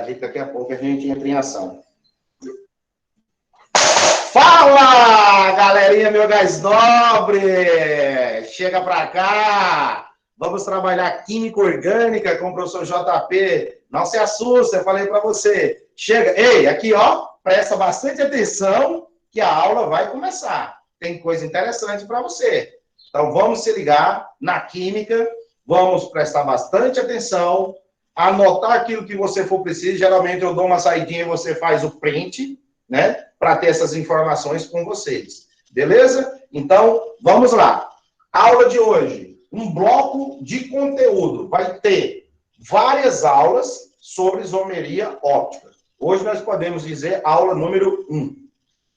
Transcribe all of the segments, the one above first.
aí daqui a pouco a gente entra em ação. Fala, galerinha, meu gás nobre! Chega pra cá! Vamos trabalhar química orgânica com o professor JP. Não se assusta, eu falei para você. Chega, ei, aqui ó, presta bastante atenção que a aula vai começar. Tem coisa interessante para você. Então vamos se ligar na química, vamos prestar bastante atenção, anotar aquilo que você for preciso. Geralmente eu dou uma saidinha e você faz o print, né? Para ter essas informações com vocês. Beleza? Então, vamos lá. Aula de hoje, um bloco de conteúdo. Vai ter várias aulas sobre isomeria óptica. Hoje nós podemos dizer aula número 1.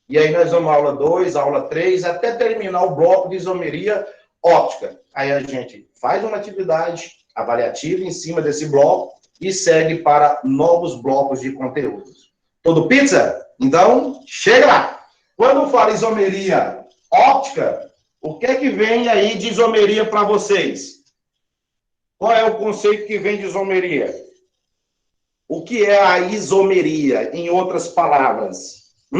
E aí nós vamos aula 2, aula 3, até terminar o bloco de isomeria óptica. Aí a gente faz uma atividade avaliativa em cima desse bloco e segue para novos blocos de conteúdos. Tudo pizza? Então, chega lá. Quando fala isomeria óptica, o que é que vem aí de isomeria para vocês? Qual é o conceito que vem de isomeria? O que é a isomeria, em outras palavras? O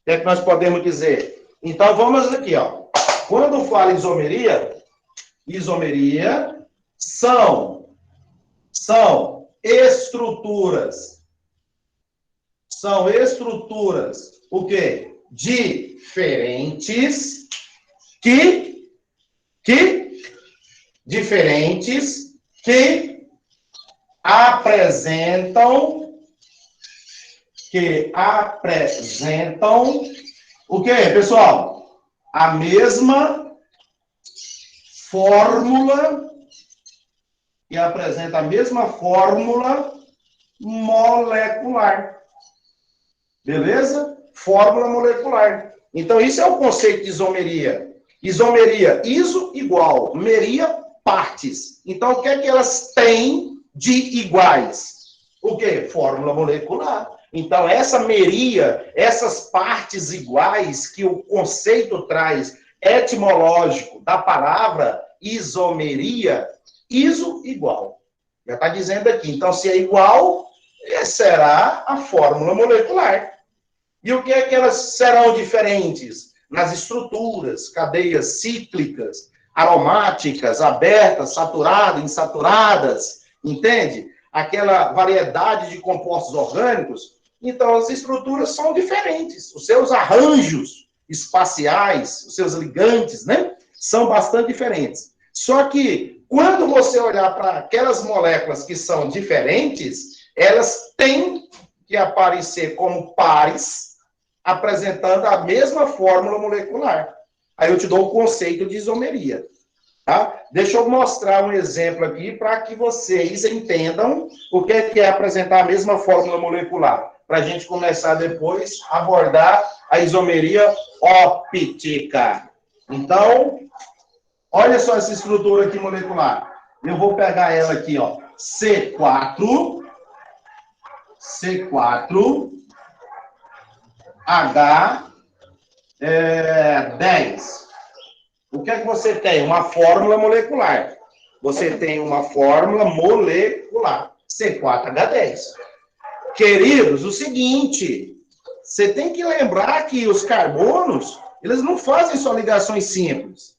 que é que nós podemos dizer? Então, vamos aqui, ó. Quando fala isomeria são estruturas. São estruturas, o quê? Diferentes que apresentam o quê, pessoal? A mesma fórmula que apresenta a mesma fórmula molecular. Beleza? Fórmula molecular. Então, isso é o conceito de isomeria. Isomeria, iso igual, meria partes. Então, o que é que elas têm de iguais? O quê? Fórmula molecular. Então, essa meria, essas partes iguais que o conceito traz etimológico da palavra isomeria, iso igual. Já está dizendo aqui. Então, se é igual, será a fórmula molecular. E o que é que elas serão diferentes? Nas estruturas, cadeias cíclicas, aromáticas, abertas, saturadas, insaturadas, entende? Aquela variedade de compostos orgânicos. Então, as estruturas são diferentes. Os seus arranjos espaciais, os seus ligantes, né? São bastante diferentes. Só que, quando você olhar para aquelas moléculas que são diferentes, elas têm que aparecer como pares, apresentando a mesma fórmula molecular. Aí eu te dou o conceito de isomeria. Tá? Deixa eu mostrar um exemplo aqui para que vocês entendam o que é apresentar a mesma fórmula molecular. Para a gente começar depois a abordar a isomeria óptica. Então, olha só essa estrutura aqui molecular. Eu vou pegar ela aqui, ó. C4, H10. O que é que você tem? Uma fórmula molecular. Você tem uma fórmula molecular. C4H10. Queridos, o seguinte, você tem que lembrar que os carbonos, eles não fazem só ligações simples.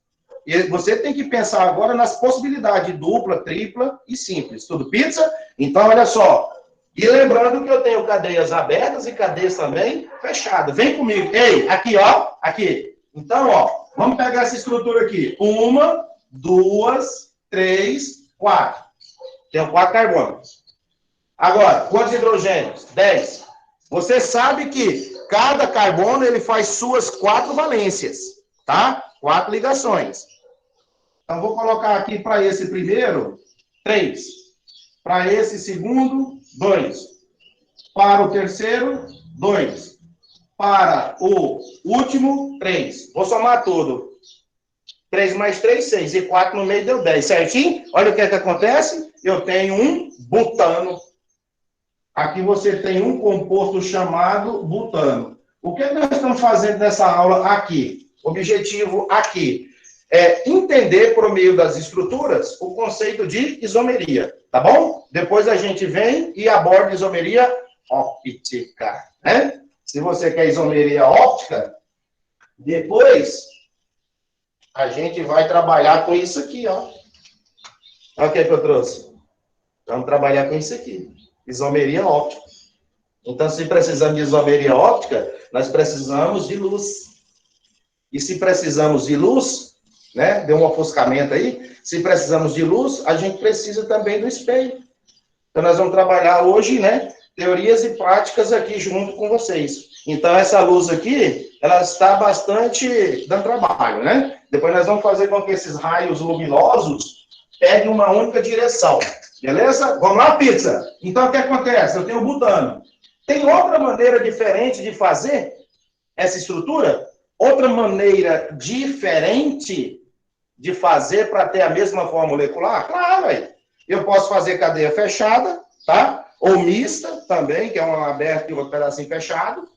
E você tem que pensar agora nas possibilidades dupla, tripla e simples. Tudo pizza? Então, olha só. E lembrando que eu tenho cadeias abertas e cadeias também fechadas. Vem comigo. Ei, aqui, ó. Aqui. Então, ó. Vamos pegar essa estrutura aqui. 1, 2, 3, 4. Tenho 4 carbonos. Agora, quantos hidrogênios? 10. Você sabe que cada carbono ele faz suas 4 valências. Tá? 4 ligações. Então, vou colocar aqui para esse primeiro, 3. Para esse segundo, 2. Para o terceiro, 2. Para o último, 3. Vou somar tudo. 3 mais 3, 6. E 4 no meio deu 10. Certinho? Olha o que é que acontece. Eu tenho um butano. Aqui você tem um composto chamado butano. O que nós estamos fazendo nessa aula aqui? Objetivo aqui entender, por meio das estruturas, o conceito de isomeria, tá bom? Depois a gente vem e aborda isomeria óptica, né? Se você quer isomeria óptica, depois a gente vai trabalhar com isso aqui, ó. Olha o que eu trouxe. Vamos trabalhar com isso aqui. Isomeria óptica. Então, se precisamos de isomeria óptica, nós precisamos de luz. E se precisamos de luz, né? Deu um ofuscamento aí. Se precisamos de luz, a gente precisa também do espelho. Então, nós vamos trabalhar hoje, né? Teorias e práticas aqui junto com vocês. Então, essa luz aqui, ela está bastante dando trabalho, né? Depois nós vamos fazer com que esses raios luminosos peguem uma única direção. Beleza? Vamos lá, pizza? Então, o que acontece? Eu tenho o butano. Tem outra maneira diferente de fazer essa estrutura? Outra maneira diferente de fazer para ter a mesma forma molecular? Claro, aí. Eu posso fazer cadeia fechada, tá? Ou mista também, que é uma aberta e outro pedacinho fechado.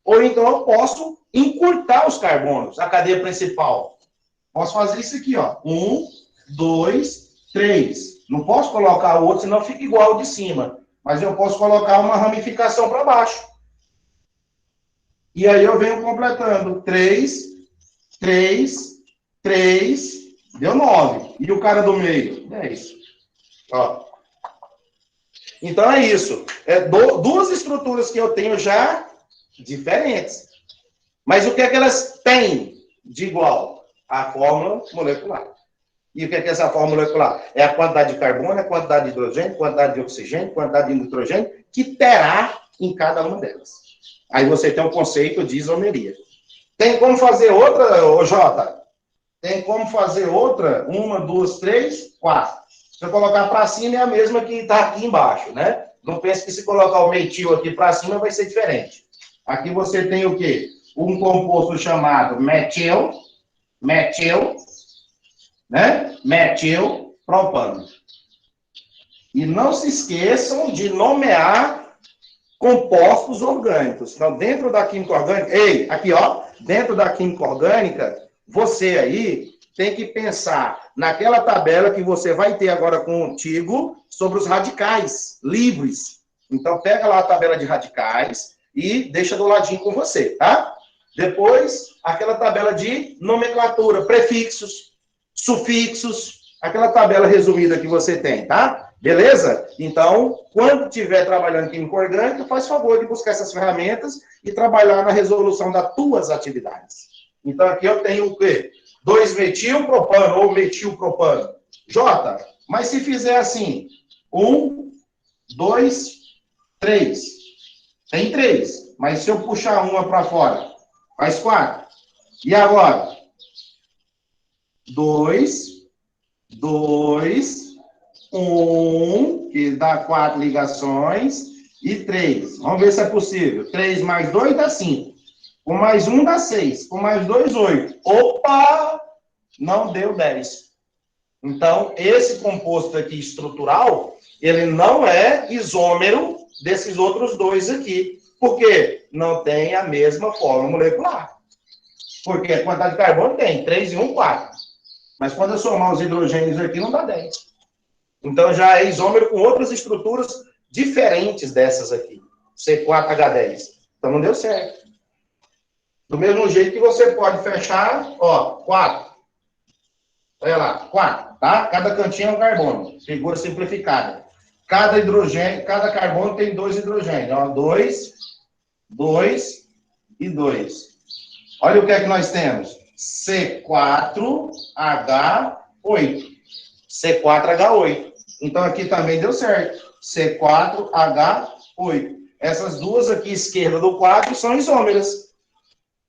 Ou então eu posso encurtar os carbonos, a cadeia principal. Posso fazer isso aqui, ó. 1, 2, 3. Não posso colocar o outro, senão fica igual ao de cima. Mas eu posso colocar uma ramificação para baixo. E aí eu venho completando. 3, 3, 3, deu 9. E o cara do meio? É isso. Ó. Então é isso. Duas estruturas que eu tenho já diferentes. Mas o que é que elas têm de igual? A fórmula molecular. E o que é essa fórmula molecular? É a quantidade de carbono, a quantidade de hidrogênio, quantidade de oxigênio, quantidade de nitrogênio, que terá em cada uma delas. Aí você tem o conceito de isomeria. Tem como fazer outra, ô Jota? Tem como fazer outra? 1, 2, 3, 4. Se eu colocar para cima, é a mesma que está aqui embaixo, né? Não pense que se colocar o metil aqui para cima vai ser diferente. Aqui você tem o quê? Um composto chamado metil, né? Metilpropano. E não se esqueçam de nomear compostos orgânicos. Então, dentro da química orgânica, aqui, ó, dentro da química orgânica, você aí tem que pensar naquela tabela que você vai ter agora contigo sobre os radicais livres. Então, pega lá a tabela de radicais e deixa do ladinho com você, tá? Depois, aquela tabela de nomenclatura, prefixos, sufixos, aquela tabela resumida que você tem, tá? Beleza? Então, quando estiver trabalhando em química orgânica, faz favor de buscar essas ferramentas e trabalhar na resolução das tuas atividades. Então, aqui eu tenho o quê? 2-metilpropano ou metilpropano. J, mas se fizer assim, 1, 2, 3. Tem 3, mas se eu puxar uma para fora, faz 4. E agora? 2, 2, 1, que dá 4 ligações, e 3. Vamos ver se é possível. 3 mais 2 dá 5. Com mais 1 dá 6. Com mais 2, 8. Opa! Não deu 10. Então, esse composto aqui estrutural, ele não é isômero desses outros dois aqui. Por quê? Não tem a mesma forma molecular. Porque a quantidade de carbono tem 3 e 1, 4. Mas quando eu somar os hidrogênios aqui, não dá 10. Então, já é isômero com outras estruturas diferentes dessas aqui. C4H10. Então, não deu certo. Do mesmo jeito que você pode fechar, ó, 4. Olha lá, 4, tá? Cada cantinho é um carbono. Figura simplificada. Cada hidrogênio, cada carbono tem 2 hidrogênios. Ó, 2, 2 e 2. Olha o que é que nós temos. C4H8. C4H8. Então, aqui também deu certo. C4H8. Essas duas aqui, esquerda do 4, são isômeras.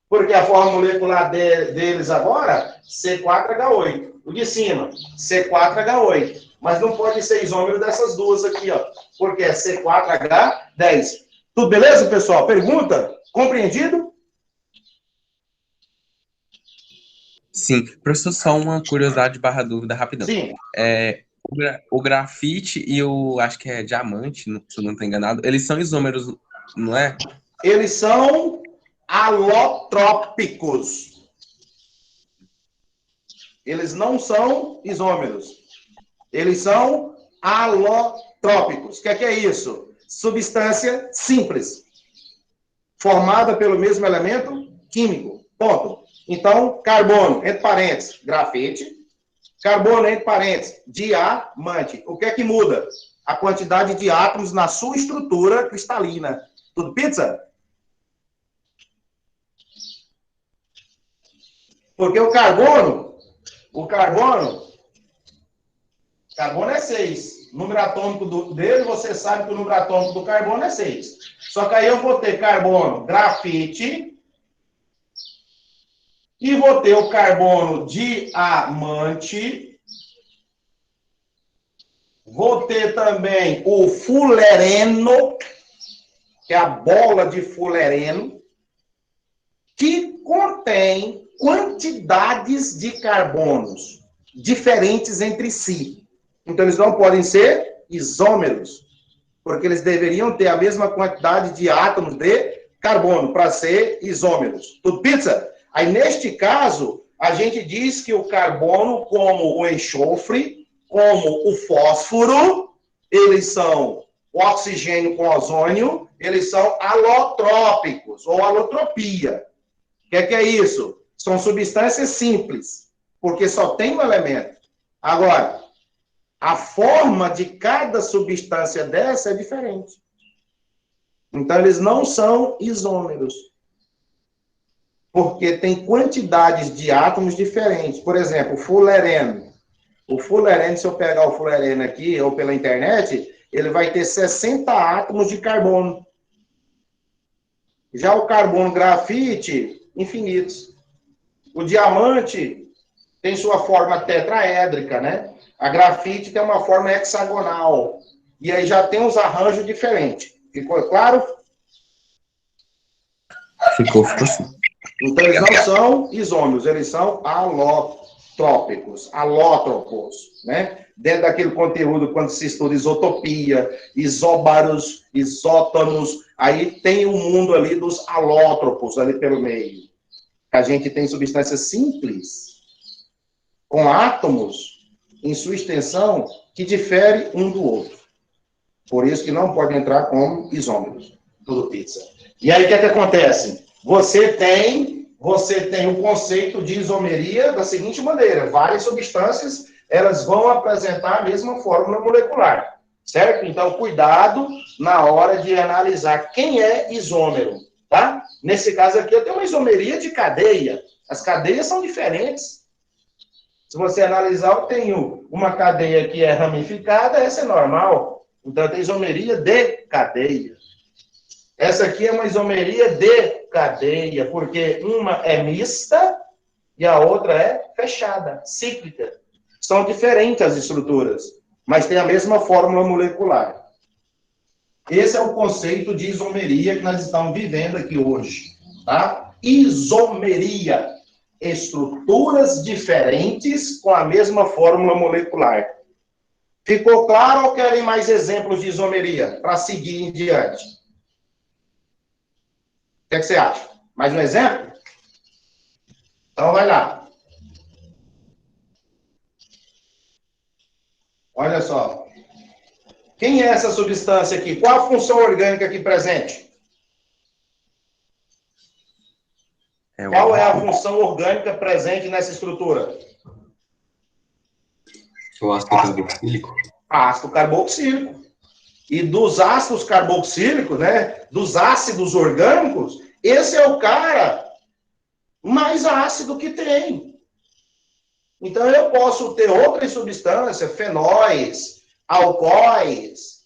Porque a forma molecular deles agora, C4H8. O de cima, C4H8. Mas não pode ser isômero dessas duas aqui, ó. Porque é C4H10. Tudo beleza, pessoal? Pergunta? Compreendido? Sim. Professor, só uma curiosidade barra dúvida rapidão. Sim. O grafite e o, acho que é diamante, se eu não estou enganado, eles são isômeros, não é? Eles são alotrópicos. Eles não são isômeros. Eles são alotrópicos. O que é isso? Substância simples, formada pelo mesmo elemento químico. Ponto. Então, carbono, entre parênteses, grafite. Carbono, entre parênteses, diamante. O que é que muda? A quantidade de átomos na sua estrutura cristalina. Tudo pizza? Porque o carbono é 6. O número atômico dele, você sabe que o número atômico do carbono é 6. Só que aí eu vou ter carbono grafite e vou ter o carbono diamante. Vou ter também o fulereno, que é a bola de fulereno, que contém quantidades de carbonos diferentes entre si. Então, eles não podem ser isômeros, porque eles deveriam ter a mesma quantidade de átomos de carbono para ser isômeros. Tudo pizza? Aí, neste caso, a gente diz que o carbono, como o enxofre, como o fósforo, eles são o oxigênio com ozônio, eles são alotrópicos, ou alotropia. O que é isso? São substâncias simples, porque só tem um elemento. Agora, a forma de cada substância dessa é diferente. Então, eles não são isômeros, porque tem quantidades de átomos diferentes. Por exemplo, o fulereno. O fulereno, se eu pegar o fulereno aqui, ou pela internet, ele vai ter 60 átomos de carbono. Já o carbono grafite, infinitos. O diamante tem sua forma tetraédrica, né? A grafite tem uma forma hexagonal. E aí já tem uns arranjos diferentes. Ficou claro? Ficou sim. Então, eles não são isômeros, eles são alotrópicos, alótropos, né? Dentro daquele conteúdo, quando se estuda isotopia, isóbaros, isótonos, aí tem o mundo ali dos alótropos ali pelo meio. A gente tem substâncias simples, com átomos em sua extensão, que difere um do outro. Por isso que não pode entrar como isômeros. Tudo pizza. E aí, o que acontece? Você tem o conceito de isomeria da seguinte maneira: várias substâncias, elas vão apresentar a mesma fórmula molecular, certo? Então, cuidado na hora de analisar quem é isômero, tá? Nesse caso aqui, eu tenho uma isomeria de cadeia. As cadeias são diferentes. Se você analisar, eu tenho uma cadeia que é ramificada, essa é normal. Então, eu tenho isomeria de cadeia. Essa aqui é uma isomeria de cadeia, porque uma é mista e a outra é fechada, cíclica. São diferentes as estruturas, mas têm a mesma fórmula molecular. Esse é o conceito de isomeria que nós estamos vivendo aqui hoje, tá? Isomeria. Estruturas diferentes com a mesma fórmula molecular. Ficou claro ou querem mais exemplos de isomeria para seguir em diante? O que você acha? Mais um exemplo? Então, vai lá. Olha só. Quem é essa substância aqui? Qual a função orgânica aqui presente? Qual é a função orgânica presente nessa estrutura? O ácido carboxílico. Ácido carboxílico. E dos ácidos carboxílicos, né? Dos ácidos orgânicos, esse é o cara mais ácido que tem. Então, eu posso ter outras substâncias, fenóis, alcoóis,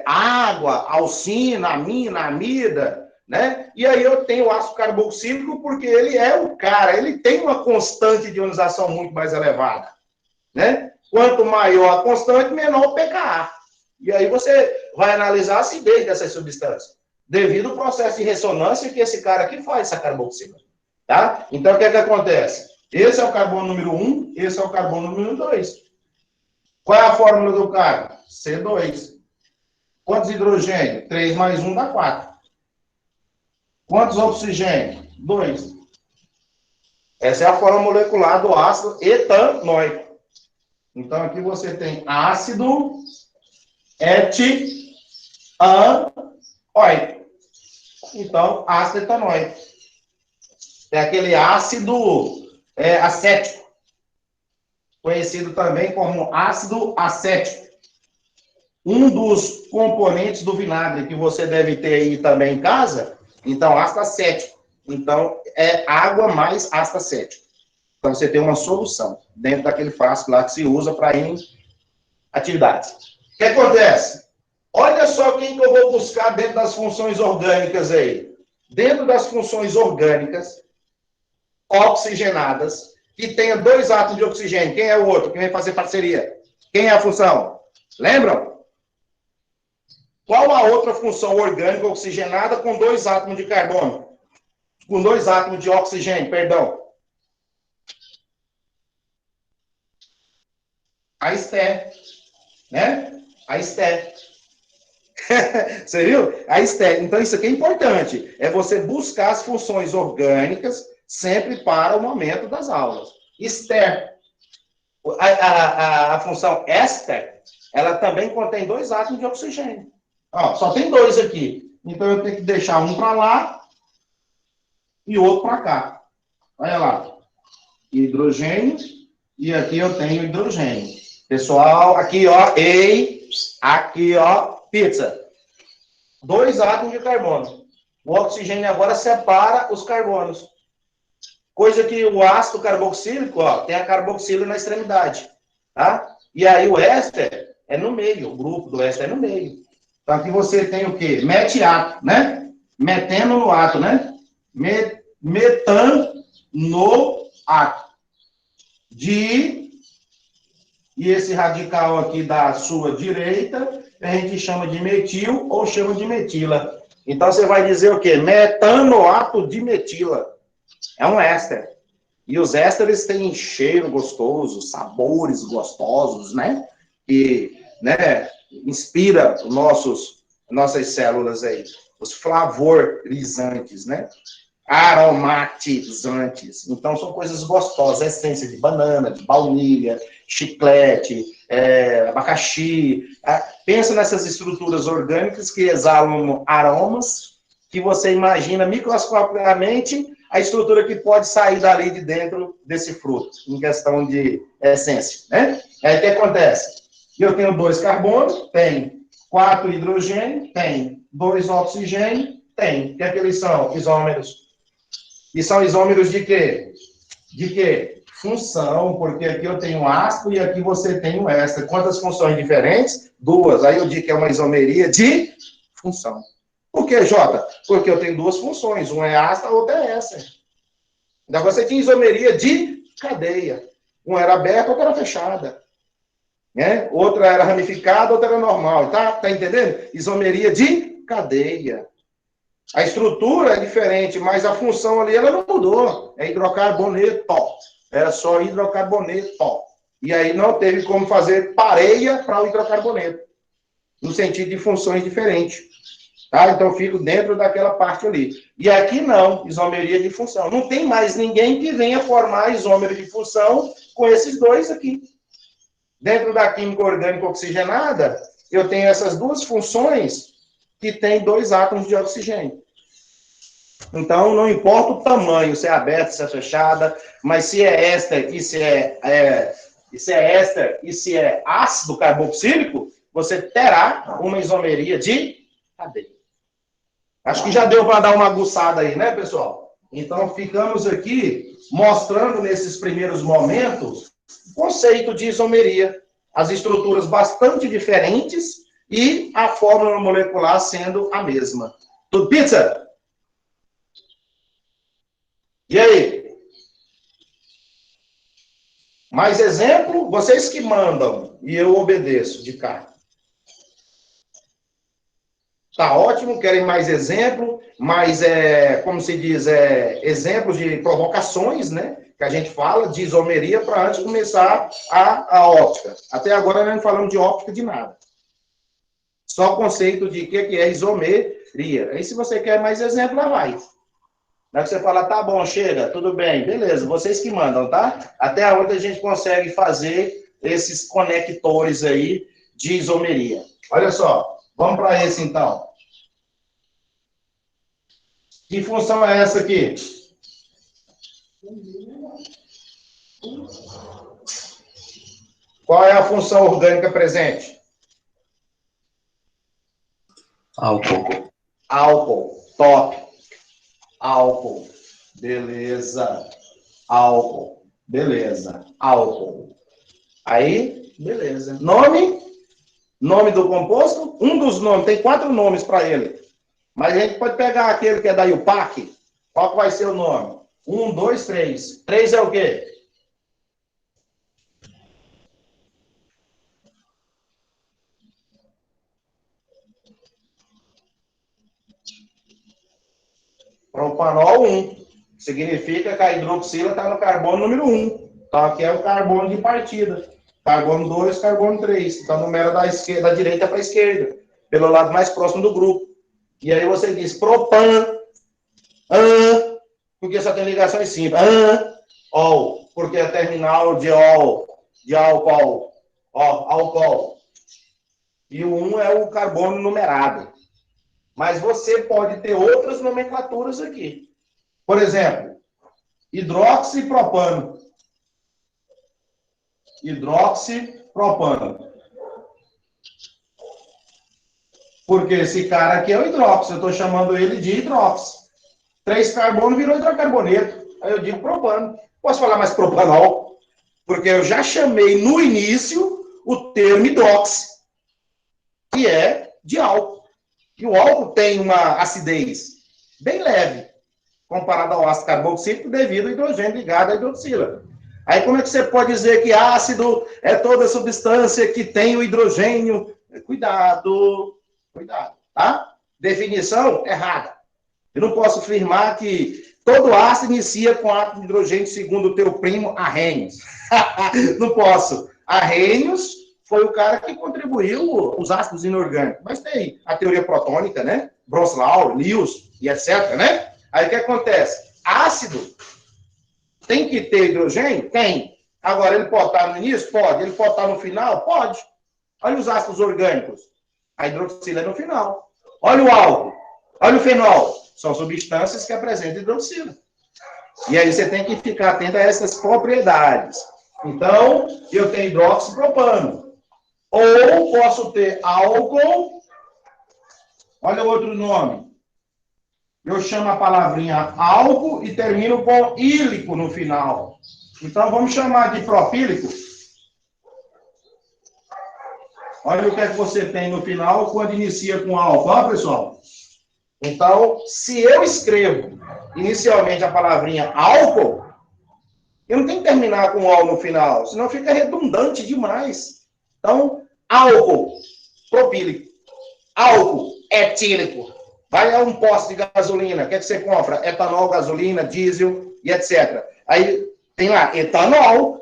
água, alcina, amina, amida, né? E aí eu tenho o ácido carboxílico porque ele é o cara, ele tem uma constante de ionização muito mais elevada, né? Quanto maior a constante, menor o pKa. E aí você vai analisar a acidez dessas substâncias, devido ao processo de ressonância que esse cara aqui faz, essa carboxila, tá? Então, o que acontece? Esse é o carbono número 1, esse é o carbono número 2. Qual é a fórmula do cara? C2. Quantos hidrogênio? 3 mais 1 dá 4. Quantos oxigênio? 2. Essa é a forma molecular do ácido etanóico. Então, aqui você tem ácido etanoico. Então, ácido etanóico. É aquele ácido acético, conhecido também como ácido acético. Um dos componentes do vinagre que você deve ter aí também em casa, então, ácido acético. Então, é água mais ácido acético. Então, você tem uma solução dentro daquele frasco lá que se usa para ir em atividades. O que acontece? Olha só quem que eu vou buscar dentro das funções orgânicas aí. Dentro das funções orgânicas, oxigenadas, que tenha 2 átomos de oxigênio. Quem é o outro? Quem vai fazer parceria? Quem é a função? Lembram? Qual a outra função orgânica oxigenada com 2 átomos de carbono? Com 2 átomos de oxigênio, perdão. A ester, né? A ester. Você viu? A ester. Então, isso aqui é importante. É você buscar as funções orgânicas sempre para o momento das aulas. Ester. A função éster, ela também contém 2 átomos de oxigênio. Ó, só tem 2 aqui. Então, eu tenho que deixar um para lá e outro para cá. Olha lá. Hidrogênio. E aqui eu tenho hidrogênio. Pessoal, aqui, ó, aqui, ó, pizza. 2 átomos de carbono. O oxigênio agora separa os carbonos. Coisa que o ácido carboxílico, ó, tem a carboxila na extremidade, tá? E aí o éster é no meio, o grupo do éster é no meio. Então aqui você tem o quê? Metiato, né? Meteno no ato, né? Metanoato. E esse radical aqui da sua direita, a gente chama de metil ou chama de metila. Então, você vai dizer o quê? Metanoato de metila. É um éster. E os ésteres têm cheiro gostoso, sabores gostosos, né? E, né, inspira nossas células aí. Os flavorizantes, né? Aromatizantes. Então, são coisas gostosas. Essência de banana, de baunilha, chiclete, abacaxi. Pensa nessas estruturas orgânicas que exalam aromas que você imagina microscopicamente a estrutura que pode sair dali de dentro desse fruto, em questão de essência, né? Aí o que acontece? Eu tenho 2 carbonos, tem 4 hidrogênio, tem 2 oxigênio, tem. O que é que eles são? Isômeros. E são isômeros de quê? De quê? Função, porque aqui eu tenho ácido e aqui você tem o éster. Quantas funções diferentes? 2. Aí eu digo que é uma isomeria de função. Por que, Jota? Porque eu tenho 2 funções. Uma é ácido, a outra é éster. Então você tinha isomeria de cadeia. Uma era aberta, outra era fechada. Né? Outra era ramificada, outra era normal. Tá entendendo? Isomeria de cadeia. A estrutura é diferente, mas a função ali ela não mudou. É hidrocarboneto. Era só hidrocarboneto. E aí não teve como fazer pareia para o hidrocarboneto. No sentido de funções diferentes. Tá? Então, eu fico dentro daquela parte ali. E aqui não, isomeria de função. Não tem mais ninguém que venha formar isômero de função com esses 2 aqui. Dentro da química orgânica oxigenada, eu tenho essas 2 funções que tem 2 átomos de oxigênio. Então, não importa o tamanho, se é aberta, se é fechada, mas se é éster e se é ácido carboxílico, você terá uma isomeria de cadeia. Acho que já deu para dar uma aguçada aí, né, pessoal? Então, ficamos aqui mostrando nesses primeiros momentos o conceito de isomeria, as estruturas bastante diferentes e a fórmula molecular sendo a mesma. Tudo pizza? E aí? Mais exemplo? Vocês que mandam e eu obedeço de cá. Tá ótimo, querem mais exemplo, mais, como se diz, exemplos de provocações, né? Que a gente fala de isomeria para antes de começar a óptica. Até agora nós não falamos de óptica de nada. Só o conceito de que é isomeria. Aí se você quer mais exemplo, lá vai. Na hora que você fala, tá bom, chega, tudo bem, beleza, vocês que mandam, tá? Até onde a gente consegue fazer esses conectores aí de isomeria. Olha só, vamos para esse então. Que função é essa aqui? Qual é a função orgânica presente? Álcool. Álcool, top. Álcool, beleza. Álcool, beleza. Álcool. Aí, beleza. Nome? Nome do composto? Um dos nomes, tem 4 nomes para ele. Mas a gente pode pegar aquele que é da IUPAC. Qual que vai ser o nome? 1, 2, 3. 3 é o quê? Propanol 1. Significa que a hidroxila está no carbono número 1. Então, aqui é o carbono de partida. Carbono 2, carbono 3. Então, numera da direita para a esquerda, pelo lado mais próximo do grupo. E aí você diz propan, porque só tem ligações simples. Ol, porque é terminal de ol, de álcool. Ó, álcool. E o 1 é o carbono numerado. Mas você pode ter outras nomenclaturas aqui. Por exemplo, hidroxipropano. Hidroxipropano. Porque esse cara aqui é o hidróxido. Eu estou chamando ele de hidróxido. 3 carbono virou hidrocarboneto. Aí eu digo propano. Posso falar mais propanol? Porque eu já chamei no início o termo hidróxido, que é de álcool. E o álcool tem uma acidez bem leve, comparado ao ácido carboxílico, devido ao hidrogênio ligado à hidroxila. Aí como é que você pode dizer que ácido é toda substância que tem o hidrogênio? Cuidado, tá? Definição errada. Eu não posso afirmar que todo ácido inicia com átomo de hidrogênio segundo o teu primo Arrhenius. Não posso. Arrhenius foi o cara que contribuiu os ácidos inorgânicos. Mas tem a teoria protônica, né? Breslau, Lewis e etc, né? Aí o que acontece? Ácido tem que ter hidrogênio? Tem. Agora, ele pode estar no início? Pode. Ele pode estar no final? Pode. Olha os ácidos orgânicos. A hidroxila é no final. Olha o álcool. Olha o fenol. São substâncias que apresentam hidroxila. E aí você tem que ficar atento a essas propriedades. Então, eu tenho hidroxipropano. Ou posso ter álcool. Olha o outro nome. Eu chamo a palavrinha álcool e termino com ílico no final. Então, vamos chamar de propílico. Olha o que é que você tem no final quando inicia com álcool. Ó, pessoal. Então, se eu escrevo inicialmente a palavrinha álcool, eu não tenho que terminar com ol no final, senão fica redundante demais. Então, álcool, propílico. Álcool, etílico. Vai a um posto de gasolina, o que é que você compra? Etanol, gasolina, diesel e etc. Aí tem lá, etanol,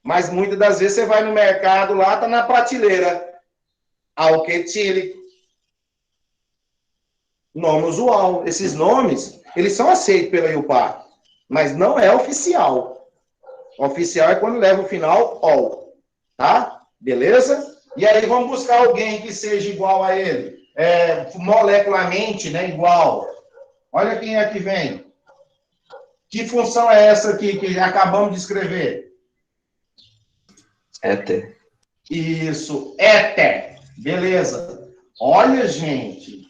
mas muitas das vezes você vai no mercado lá, tá na prateleira. Álcool etílico. Nome usual. Esses nomes, eles são aceitos pela IUPAC, mas não é oficial. Oficial é quando leva o final ol, tá? Beleza? E aí vamos buscar alguém que seja igual a ele. Molecularmente, né, igual. Olha quem é que vem. Que função é essa aqui que acabamos de escrever? Éter. Isso, éter. Beleza. Olha, gente.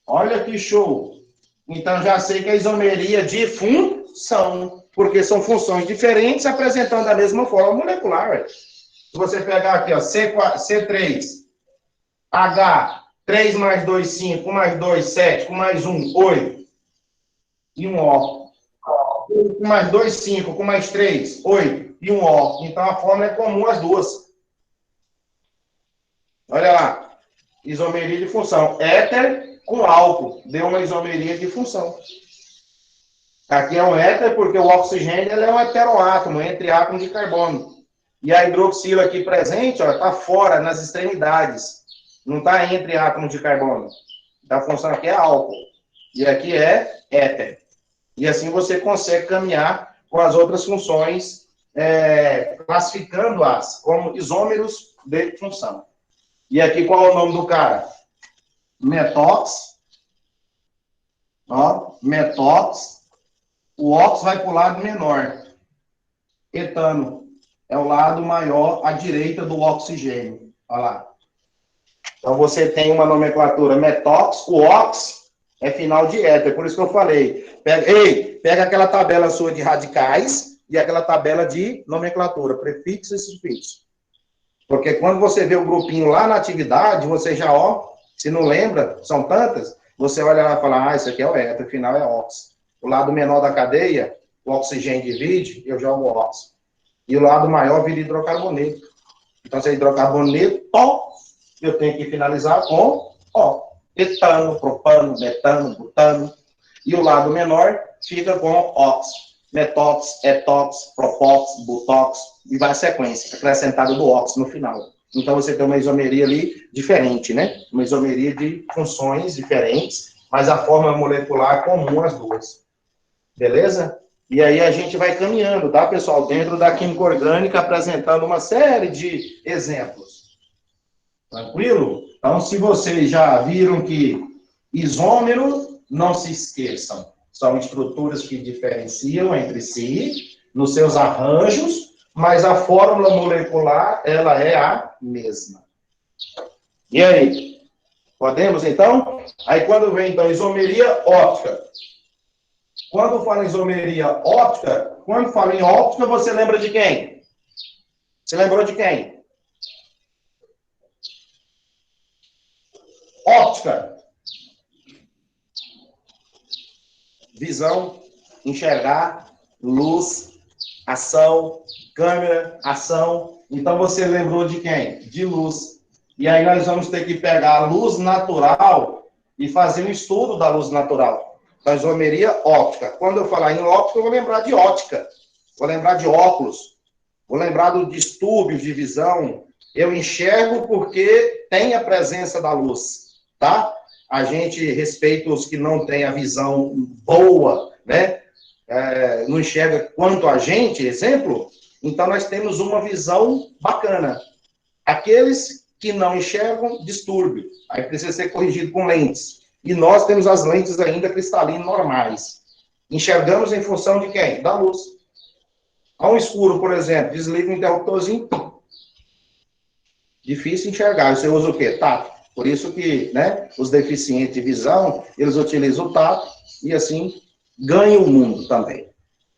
Olha que show. Então, já sei que a isomeria de função, porque são funções diferentes apresentando a mesma forma molecular. Se você pegar aqui, ó, C3, H, 3 mais 2, 5, 1 mais 2, 7, 1 mais 1, 8, e um O. 1 mais 2, 5, 1 mais 3, 8, e um O. Então, a fórmula é comum às duas. Olha lá. Isomeria de função. Éter com álcool. Deu uma isomeria de função. Aqui é um éter porque o oxigênio ele é um heteroátomo entre átomos de carbono. E a hidroxila aqui presente está fora, nas extremidades. Não está entre átomos de carbono. Então, a função aqui é álcool. E aqui é éter. E assim você consegue caminhar com as outras funções, classificando-as como isômeros de função. E aqui qual é o nome do cara? Metox. Ó, metox. O ox vai para o lado menor. Etano é o lado maior à direita do oxigênio. Olha lá. Então você tem uma nomenclatura metox. O ox é final de éter. Por isso que eu falei. Pega aquela tabela sua de radicais e aquela tabela de nomenclatura, prefixo e sufixo. Porque quando você vê o grupinho lá na atividade, você já, se não lembra, são tantas, você olha lá e fala, isso aqui é o éter, o final é ox. O lado menor da cadeia, o oxigênio divide, eu jogo ox. E o lado maior vira hidrocarboneto. Então, se é hidrocarboneto, eu tenho que finalizar com etano, propano, metano, butano. E o lado menor fica com ox. Metox, etox, propox, butox, e vai a sequência, acrescentada do ox no final. Então, você tem uma isomeria ali diferente, né? Uma isomeria de funções diferentes, mas a forma molecular é comum às duas. Beleza? E aí a gente vai caminhando, tá, pessoal? Dentro da química orgânica, apresentando uma série de exemplos. Tranquilo? Então, se vocês já viram que isômero, não se esqueçam, são estruturas que diferenciam entre si, nos seus arranjos, mas a fórmula molecular, ela é a mesma. E aí? Podemos, então? Aí, quando vem, então, isomeria óptica. Quando fala em isomeria óptica, quando fala em óptica, você lembra de quem? Você lembrou de quem? Óptica. Visão, enxergar, luz, ação, câmera, ação. Então, você lembrou de quem? De luz. E aí, nós vamos ter que pegar a luz natural e fazer um estudo da luz natural. Da isomeria óptica. Quando eu falar em óptica, eu vou lembrar de ótica. Vou lembrar de óculos. Vou lembrar do distúrbio de visão. Eu enxergo porque tem a presença da luz, tá? A gente respeita os que não têm a visão boa, né? Não enxerga quanto a gente, exemplo. Então, nós temos uma visão bacana. Aqueles que não enxergam, distúrbio. Aí precisa ser corrigido com lentes. E nós temos as lentes ainda cristalinas normais. Enxergamos em função de quem? Da luz. Ao escuro, por exemplo, desliga o interruptorzinho. Difícil enxergar. Você usa o quê? Tato. Por isso que, né, os deficientes de visão, eles utilizam o tato e assim ganham o mundo também.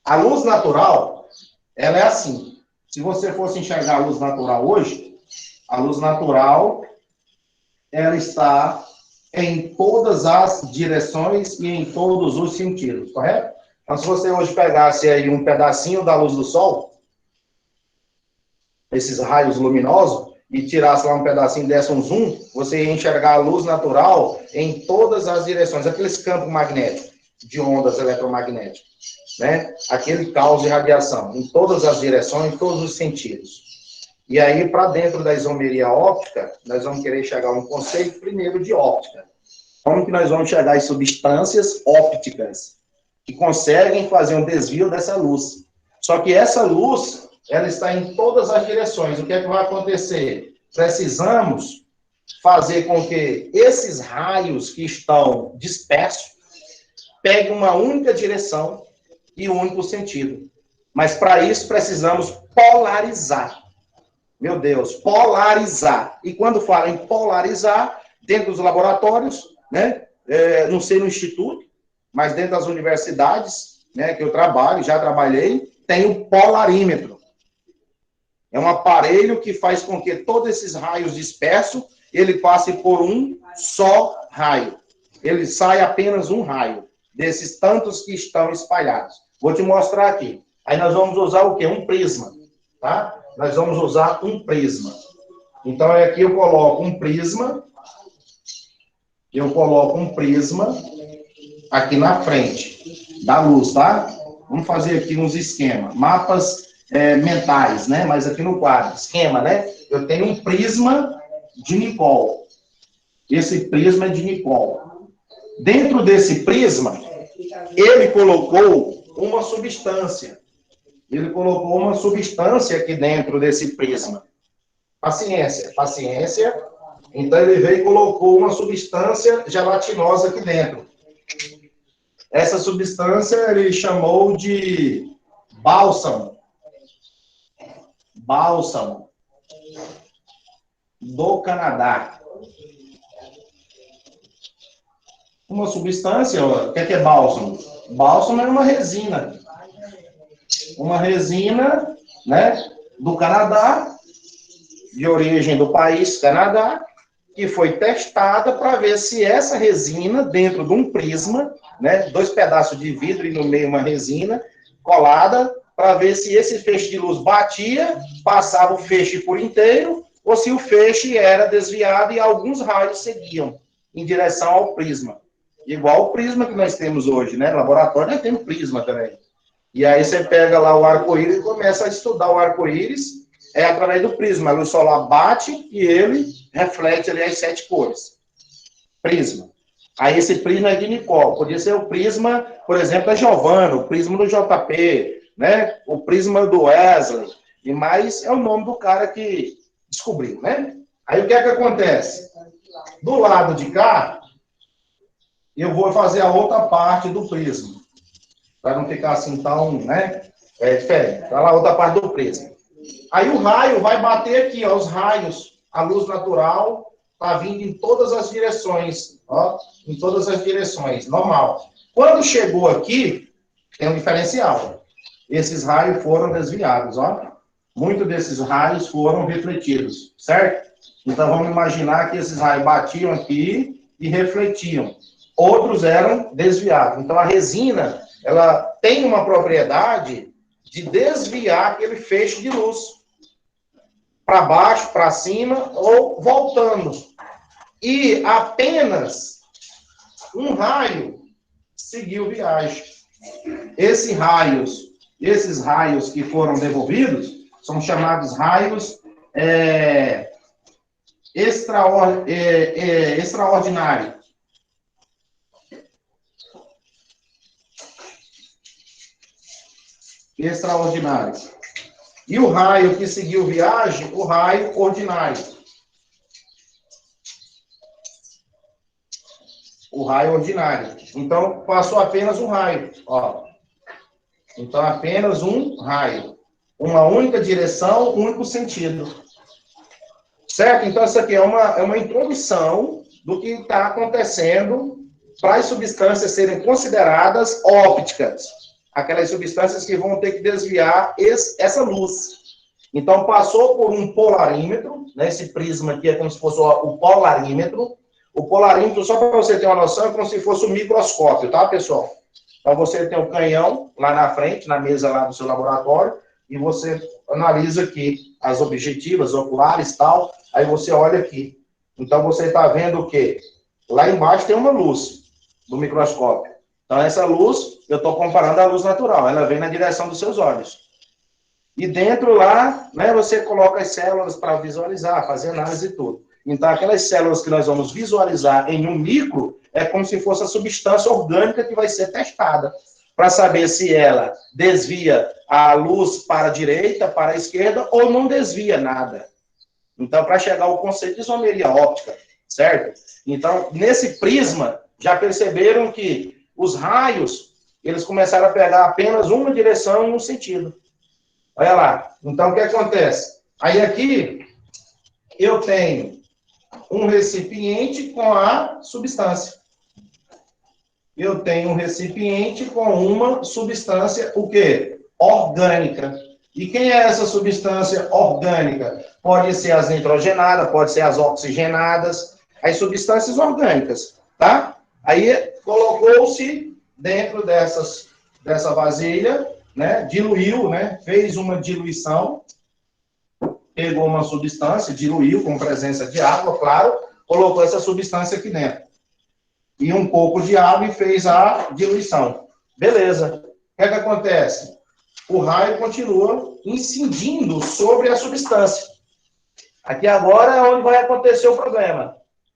A luz natural, ela é assim. Se você fosse enxergar a luz natural hoje, a luz natural, ela está em todas as direções e em todos os sentidos, correto? Então, se você hoje pegasse aí um pedacinho da luz do sol, esses raios luminosos, e tirasse lá um pedacinho, desse um zoom, você ia enxergar a luz natural em todas as direções, aqueles campos magnéticos, de ondas eletromagnéticas, né? Aquele caos de radiação, em todas as direções, em todos os sentidos. E aí, para dentro da isomeria óptica, nós vamos querer chegar a um conceito primeiro de óptica. Como que nós vamos chegar às substâncias ópticas que conseguem fazer um desvio dessa luz? Só que essa luz, ela está em todas as direções. O que é que vai acontecer? Precisamos fazer com que esses raios que estão dispersos peguem uma única direção e um único sentido. Mas para isso precisamos polarizar. Meu Deus, polarizar. E quando falo em polarizar, dentro dos laboratórios, né? Não sei no instituto, mas dentro das universidades, né, que eu trabalho, já trabalhei, tem o polarímetro. É um aparelho que faz com que todos esses raios dispersos, ele passe por um só raio. Ele sai apenas um raio, desses tantos que estão espalhados. Vou te mostrar aqui. Aí nós vamos usar o quê? Um prisma, tá? Nós vamos usar um prisma. Então, aqui eu coloco um prisma. Eu coloco um prisma aqui na frente da luz, tá? Vamos fazer aqui uns esquemas. Mapas mentais, né? Mas aqui no quadro. Esquema, né? Eu tenho um prisma de Nicol. Esse prisma é de Nicol. Dentro desse prisma, ele colocou uma substância. Ele colocou uma substância aqui dentro desse prisma. Paciência. Então, ele veio e colocou uma substância gelatinosa aqui dentro. Essa substância ele chamou de bálsamo. Bálsamo do Canadá. Uma substância, o que é bálsamo? Bálsamo é uma resina. Uma resina, né, do Canadá, de origem do país Canadá, que foi testada para ver se essa resina, dentro de um prisma, né, 2 pedaços de vidro e no meio uma resina colada, para ver se esse feixe de luz batia, passava o feixe por inteiro, ou se o feixe era desviado e alguns raios seguiam em direção ao prisma. Igual o prisma que nós temos hoje, né? No laboratório nós temos prisma também. E aí você pega lá o arco-íris e começa a estudar o arco-íris, através do prisma. A luz solar bate e ele reflete ali as 7 cores. Prisma. Aí esse prisma é de Nicol. Podia ser o prisma, por exemplo, da Giovanna, o prisma do JP, né? O prisma do Wesley. E mais é o nome do cara que descobriu, né? Aí o que é que acontece? Do lado de cá, eu vou fazer a outra parte do prisma. Para não ficar assim tão, né? Diferente. Tá lá a outra parte do prisma. Aí o raio vai bater aqui, ó, os raios. A luz natural está vindo em todas as direções, ó, em todas as direções, normal. Quando chegou aqui, tem um diferencial. Esses raios foram desviados, ó. Muitos desses raios foram refletidos, certo? Então vamos imaginar que esses raios batiam aqui e refletiam. Outros eram desviados. Então a resina, ela tem uma propriedade de desviar aquele feixe de luz para baixo, para cima ou voltando. E apenas um raio seguiu viagem. Esses raios que foram devolvidos são chamados raios extraordinários. Extraordinários. E o raio que seguiu viagem, o raio ordinário. O raio ordinário. Então, passou apenas um raio. Ó. Então, apenas um raio. Uma única direção, um único sentido. Certo? Então, isso aqui é uma introdução do que está acontecendo para as substâncias serem consideradas ópticas. Aquelas substâncias que vão ter que desviar essa luz. Então, passou por um polarímetro, né? Esse prisma aqui é como se fosse o polarímetro. O polarímetro, só para você ter uma noção, é como se fosse um microscópio, tá, pessoal? Então, você tem um canhão lá na frente, na mesa lá do seu laboratório, e você analisa aqui as objetivas, oculares e tal, aí você olha aqui. Então, você está vendo o quê? Lá embaixo tem uma luz do microscópio. Então, essa luz, eu estou comparando à luz natural, ela vem na direção dos seus olhos. E dentro lá, né, você coloca as células para visualizar, fazer análise e tudo. Então, aquelas células que nós vamos visualizar em um micro, é como se fosse a substância orgânica que vai ser testada, para saber se ela desvia a luz para a direita, para a esquerda, ou não desvia nada. Então, para chegar ao conceito de isomeria óptica, certo? Então, nesse prisma, já perceberam que os raios, eles começaram a pegar apenas uma direção e um sentido. Olha lá. Então, o que acontece? Aí aqui, eu tenho um recipiente com a substância. Eu tenho um recipiente com uma substância, o quê? Orgânica. E quem é essa substância orgânica? Pode ser as nitrogenadas, pode ser as oxigenadas, as substâncias orgânicas, tá? Aí colocou-se dentro dessa vasilha, né? Diluiu, né? Fez uma diluição, pegou uma substância, diluiu com presença de água, claro, colocou essa substância aqui dentro. E um pouco de água e fez a diluição. Beleza. O que é que acontece? O raio continua incidindo sobre a substância. Aqui agora é onde vai acontecer o problema.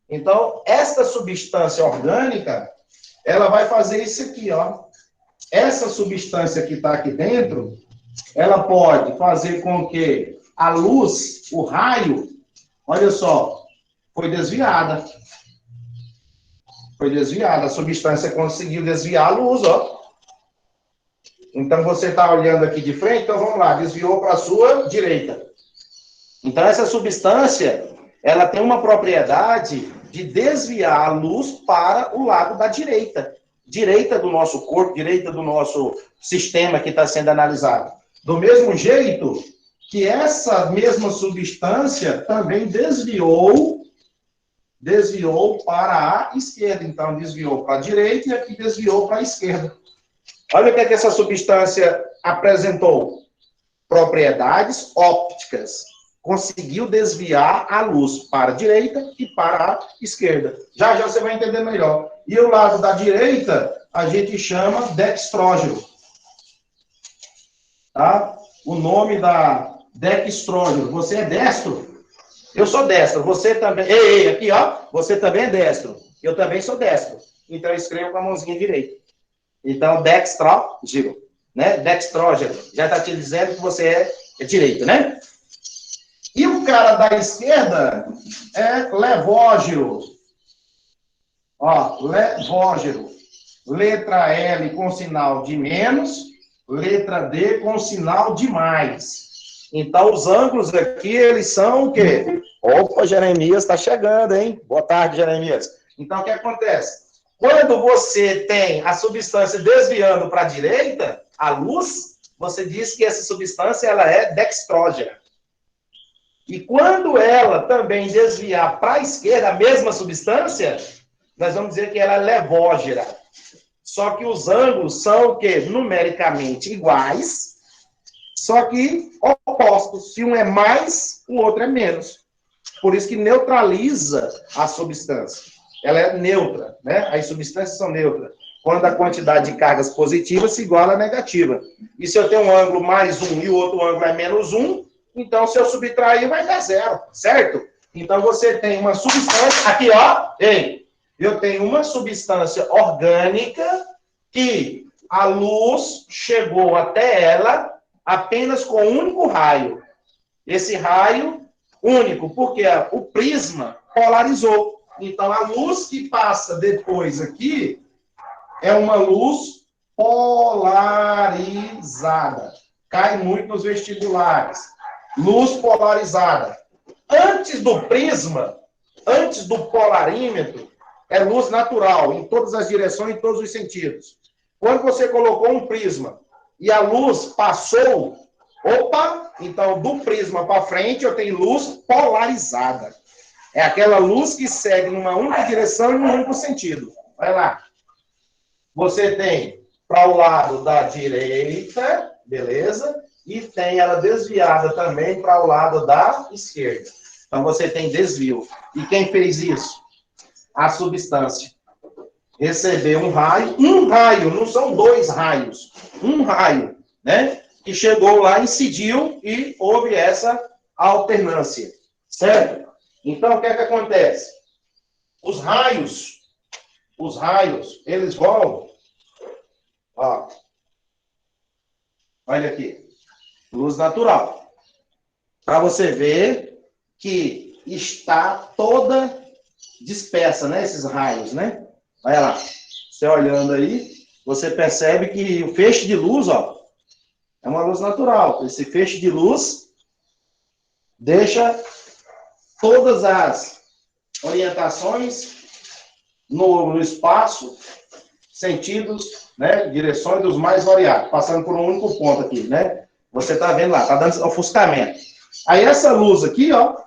Então, esta substância orgânica, ela vai fazer isso aqui, ó. Essa substância que está aqui dentro, ela pode fazer com que a luz, o raio, olha só, foi desviada. Foi desviada. A substância conseguiu desviar a luz, ó. Então, você está olhando aqui de frente, então vamos lá, desviou para a sua direita. Então, essa substância, ela tem uma propriedade de desviar a luz para o lado da direita. Direita do nosso corpo, direita do nosso sistema que está sendo analisado. Do mesmo jeito que essa mesma substância também desviou para a esquerda. Então, desviou para a direita e aqui desviou para a esquerda. Olha o que essa substância apresentou. Propriedades ópticas. Conseguiu desviar a luz para a direita e para a esquerda. Já já você vai entender melhor. E o lado da direita, a gente chama dextrógeno. Tá? O nome da dextrógeno. Você é destro? Eu sou destro. Você também... Ei, aqui, ó. Você também é destro. Eu também sou destro. Então, eu escrevo com a mãozinha direita. Então, dextrógeno. Né? Dextrógeno. Já está te dizendo que você é direito, né? E o cara da esquerda é levógeno. Ó, levógeno. Letra L com sinal de menos, letra D com sinal de mais. Então, os ângulos aqui, eles são o quê? Opa, Jeremias está chegando, hein? Boa tarde, Jeremias. Então, o que acontece? Quando você tem a substância desviando para a direita, a luz, você diz que essa substância ela é dextrógena. E quando ela também desviar para a esquerda, a mesma substância, nós vamos dizer que ela é levógena. Só que os ângulos são o quê? Numericamente iguais, só que opostos. Se um é mais, o outro é menos. Por isso que neutraliza a substância. Ela é neutra, né? As substâncias são neutras. Quando a quantidade de cargas positivas se iguala à negativa. E se eu tenho um ângulo mais 1 e o outro ângulo é menos 1, então se eu subtrair vai dar zero, certo? Então você tem uma substância, aqui ó, ei, eu tenho uma substância orgânica que a luz chegou até ela apenas com um único raio. Esse raio único, porque o prisma polarizou. Então, a luz que passa depois aqui é uma luz polarizada. Cai muito nos vestibulares. Luz polarizada. Antes do prisma, antes do polarímetro, é luz natural, em todas as direções, em todos os sentidos. Quando você colocou um prisma e a luz passou, opa, então do prisma para frente eu tenho luz polarizada. É aquela luz que segue numa única direção e num único sentido. Vai lá. Você tem para o lado da direita, beleza? E tem ela desviada também para o lado da esquerda. Então você tem desvio. E quem fez isso? A substância. Recebeu um raio, não são dois raios, um raio, né? Que chegou lá, incidiu e houve essa alternância, certo? Então, o que é que acontece? Os raios, eles vão, ó, olha aqui, luz natural, para você ver que está toda dispersa, né, esses raios, né? Olha lá, você olhando aí, você percebe que o feixe de luz, ó, é uma luz natural. Esse feixe de luz deixa todas as orientações no espaço, sentidos, né, direções dos mais variados, passando por um único ponto aqui, né? Você tá vendo lá, tá dando ofuscamento. Aí essa luz aqui, ó,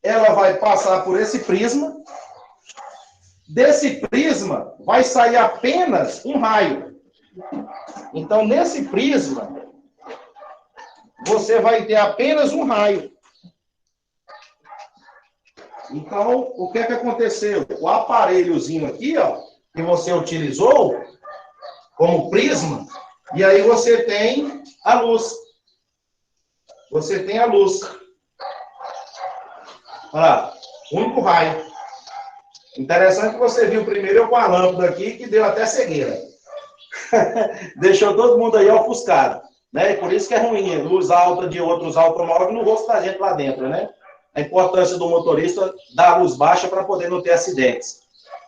ela vai passar por esse prisma. Desse prisma vai sair apenas um raio. Então, nesse prisma, você vai ter apenas um raio. Então, o que é que aconteceu? O aparelhozinho aqui, ó, que você utilizou como prisma, e aí você tem a luz. Você tem a luz. Olha lá, único raio. Interessante que você viu primeiro eu com a lâmpada aqui, que deu até cegueira. Deixou todo mundo aí ofuscado. Né? E por isso que é ruim, luz alta de outros automóveis no rosto da gente lá dentro, né? A importância do motorista dar luz baixa para poder não ter acidentes.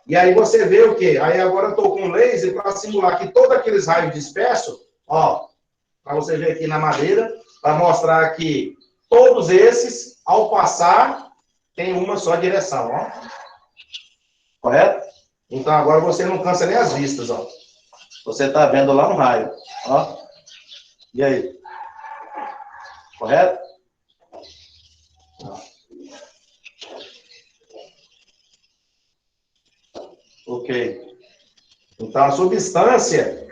E aí você vê o quê? Aí agora eu estou com um laser para simular que todos aqueles raios dispersos, ó, para você ver aqui na madeira, para mostrar que todos esses, ao passar, tem uma só direção, ó. Correto? Então agora você não cansa nem as vistas, ó. Você está vendo lá um raio, ó. E aí? Correto? Ok. Então, a substância,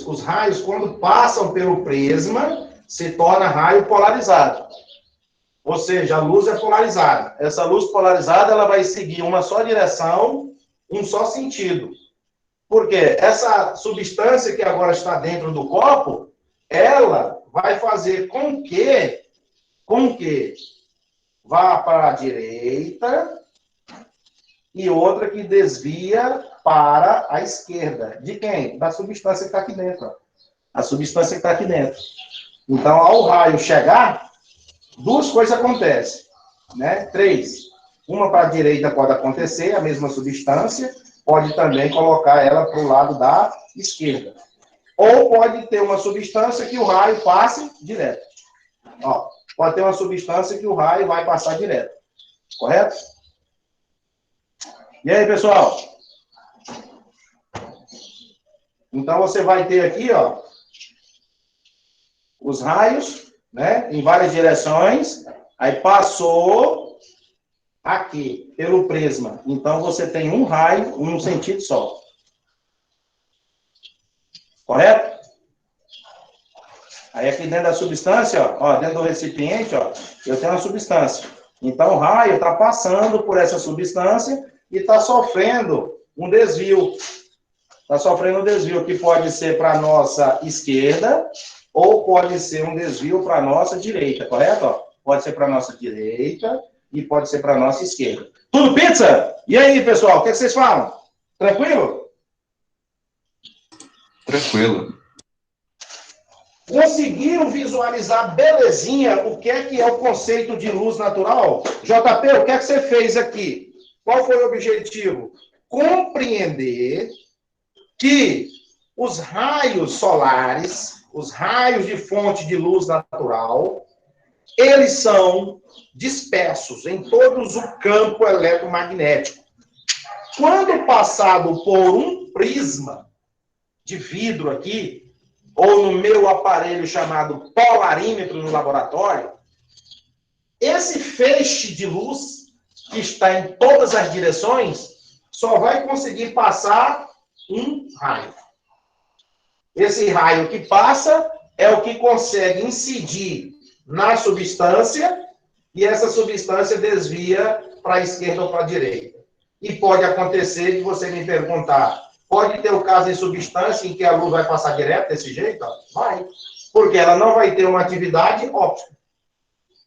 os raios, quando passam pelo prisma, se torna raio polarizado. Ou seja, a luz é polarizada. Essa luz polarizada, ela vai seguir uma só direção, um só sentido. Por quê? Essa substância que agora está dentro do copo, ela vai fazer com que vá para a direita e outra que desvia para a esquerda. De quem? Da substância que está aqui dentro. Ó. A substância que está aqui dentro. Então, ao raio chegar, duas coisas acontecem. Né? 3. Uma para a direita pode acontecer, a mesma substância, pode também colocar ela para o lado da esquerda. Ou pode ter uma substância que o raio passe direto. Ó, pode ter uma substância que o raio vai passar direto. Correto? E aí, pessoal? Então, você vai ter aqui, ó, os raios, né, em várias direções, aí passou aqui, pelo prisma. Então, você tem um raio, um sentido só. Correto? Aí, aqui dentro da substância, ó, dentro do recipiente, ó, eu tenho uma substância. Então, o raio está passando por essa substância e está sofrendo um desvio. Está sofrendo um desvio que pode ser para a nossa esquerda ou pode ser um desvio para a nossa direita, correto? Ó, pode ser para a nossa direita e pode ser para a nossa esquerda. Tudo pizza? E aí, pessoal, o que vocês falam? Tranquilo? Tranquilo. Conseguiram visualizar belezinha o que é o conceito de luz natural? JP, o que é que você fez aqui? Qual foi o objetivo? Compreender que os raios solares, os raios de fonte de luz natural, eles são dispersos em todos o campo eletromagnético. Quando passado por um prisma de vidro aqui, ou no meu aparelho chamado polarímetro no laboratório, esse feixe de luz, que está em todas as direções, só vai conseguir passar um raio. Esse raio que passa é o que consegue incidir na substância e essa substância desvia para a esquerda ou para a direita. E pode acontecer de você me perguntar, pode ter o caso de substância em que a luz vai passar direto desse jeito? Vai. Porque ela não vai ter uma atividade óptica.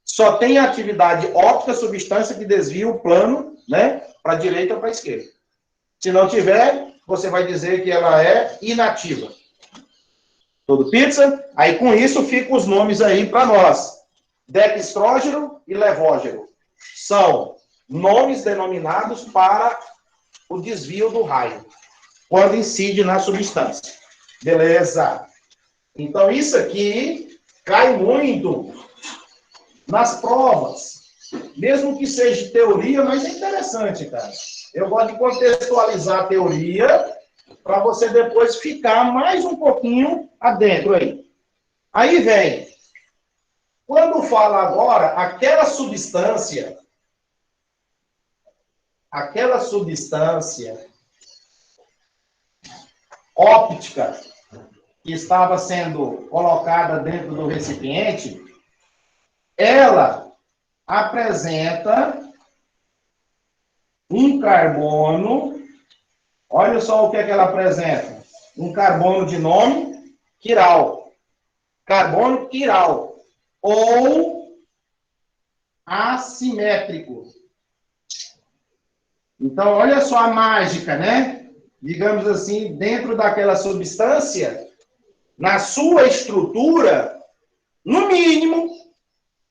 Só tem atividade óptica substância que desvia o plano, né, para a direita ou para a esquerda. Se não tiver, você vai dizer que ela é inativa. Tudo pizza? Aí com isso ficam os nomes aí para nós. Dextrógeno e levógeno. São nomes denominados para o desvio do raio, quando incide na substância. Beleza. Então isso aqui cai muito nas provas. Mesmo que seja teoria, mas é interessante, cara. Eu gosto de contextualizar a teoria para você depois ficar mais um pouquinho adentro aí. Aí vem, quando fala agora, aquela substância óptica que estava sendo colocada dentro do recipiente, ela apresenta um carbono. Olha só o que é que ela apresenta. Um carbono de nome quiral. Carbono quiral. Ou assimétrico. Então, olha só a mágica, né? Digamos assim, dentro daquela substância, na sua estrutura, no mínimo,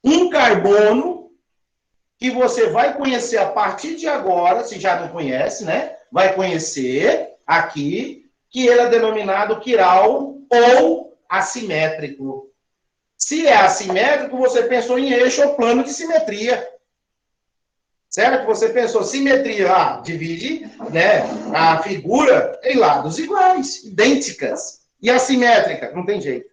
um carbono que você vai conhecer a partir de agora, se já não conhece, né? Vai conhecer aqui, que ele é denominado quiral ou assimétrico. Se é assimétrico, você pensou em eixo ou plano de simetria. Certo? Você pensou, simetria, divide, né, a figura em lados iguais, idênticas. E assimétrica, não tem jeito.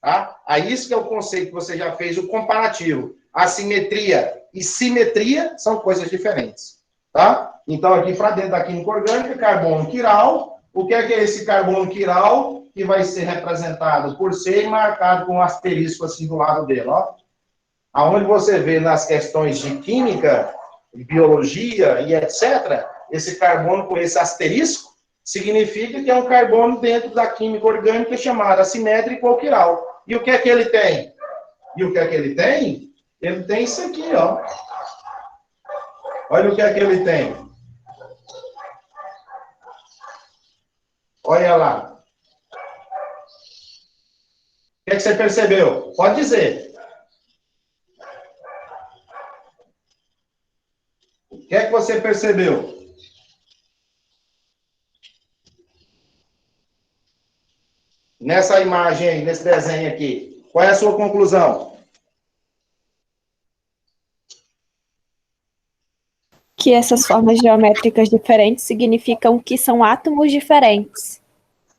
Tá? Aí isso que é o conceito que você já fez, o comparativo. Assimetria e simetria são coisas diferentes. Tá? Então, aqui para dentro da química orgânica, carbono quiral. O que é esse carbono quiral? Que vai ser representado por C e marcado com um asterisco assim do lado dele, ó. Aonde você vê nas questões de química, de biologia e etc., esse carbono com esse asterisco, significa que é um carbono dentro da química orgânica chamada assimétrico ou quiral. E o que é que ele tem? E o que é que ele tem? Ele tem isso aqui, ó. Olha o que é que ele tem. Olha lá. O que é que você percebeu? Pode dizer. O que é que você percebeu? Nessa imagem aí, nesse desenho aqui. Qual é a sua conclusão? Que essas formas geométricas diferentes significam que são átomos diferentes.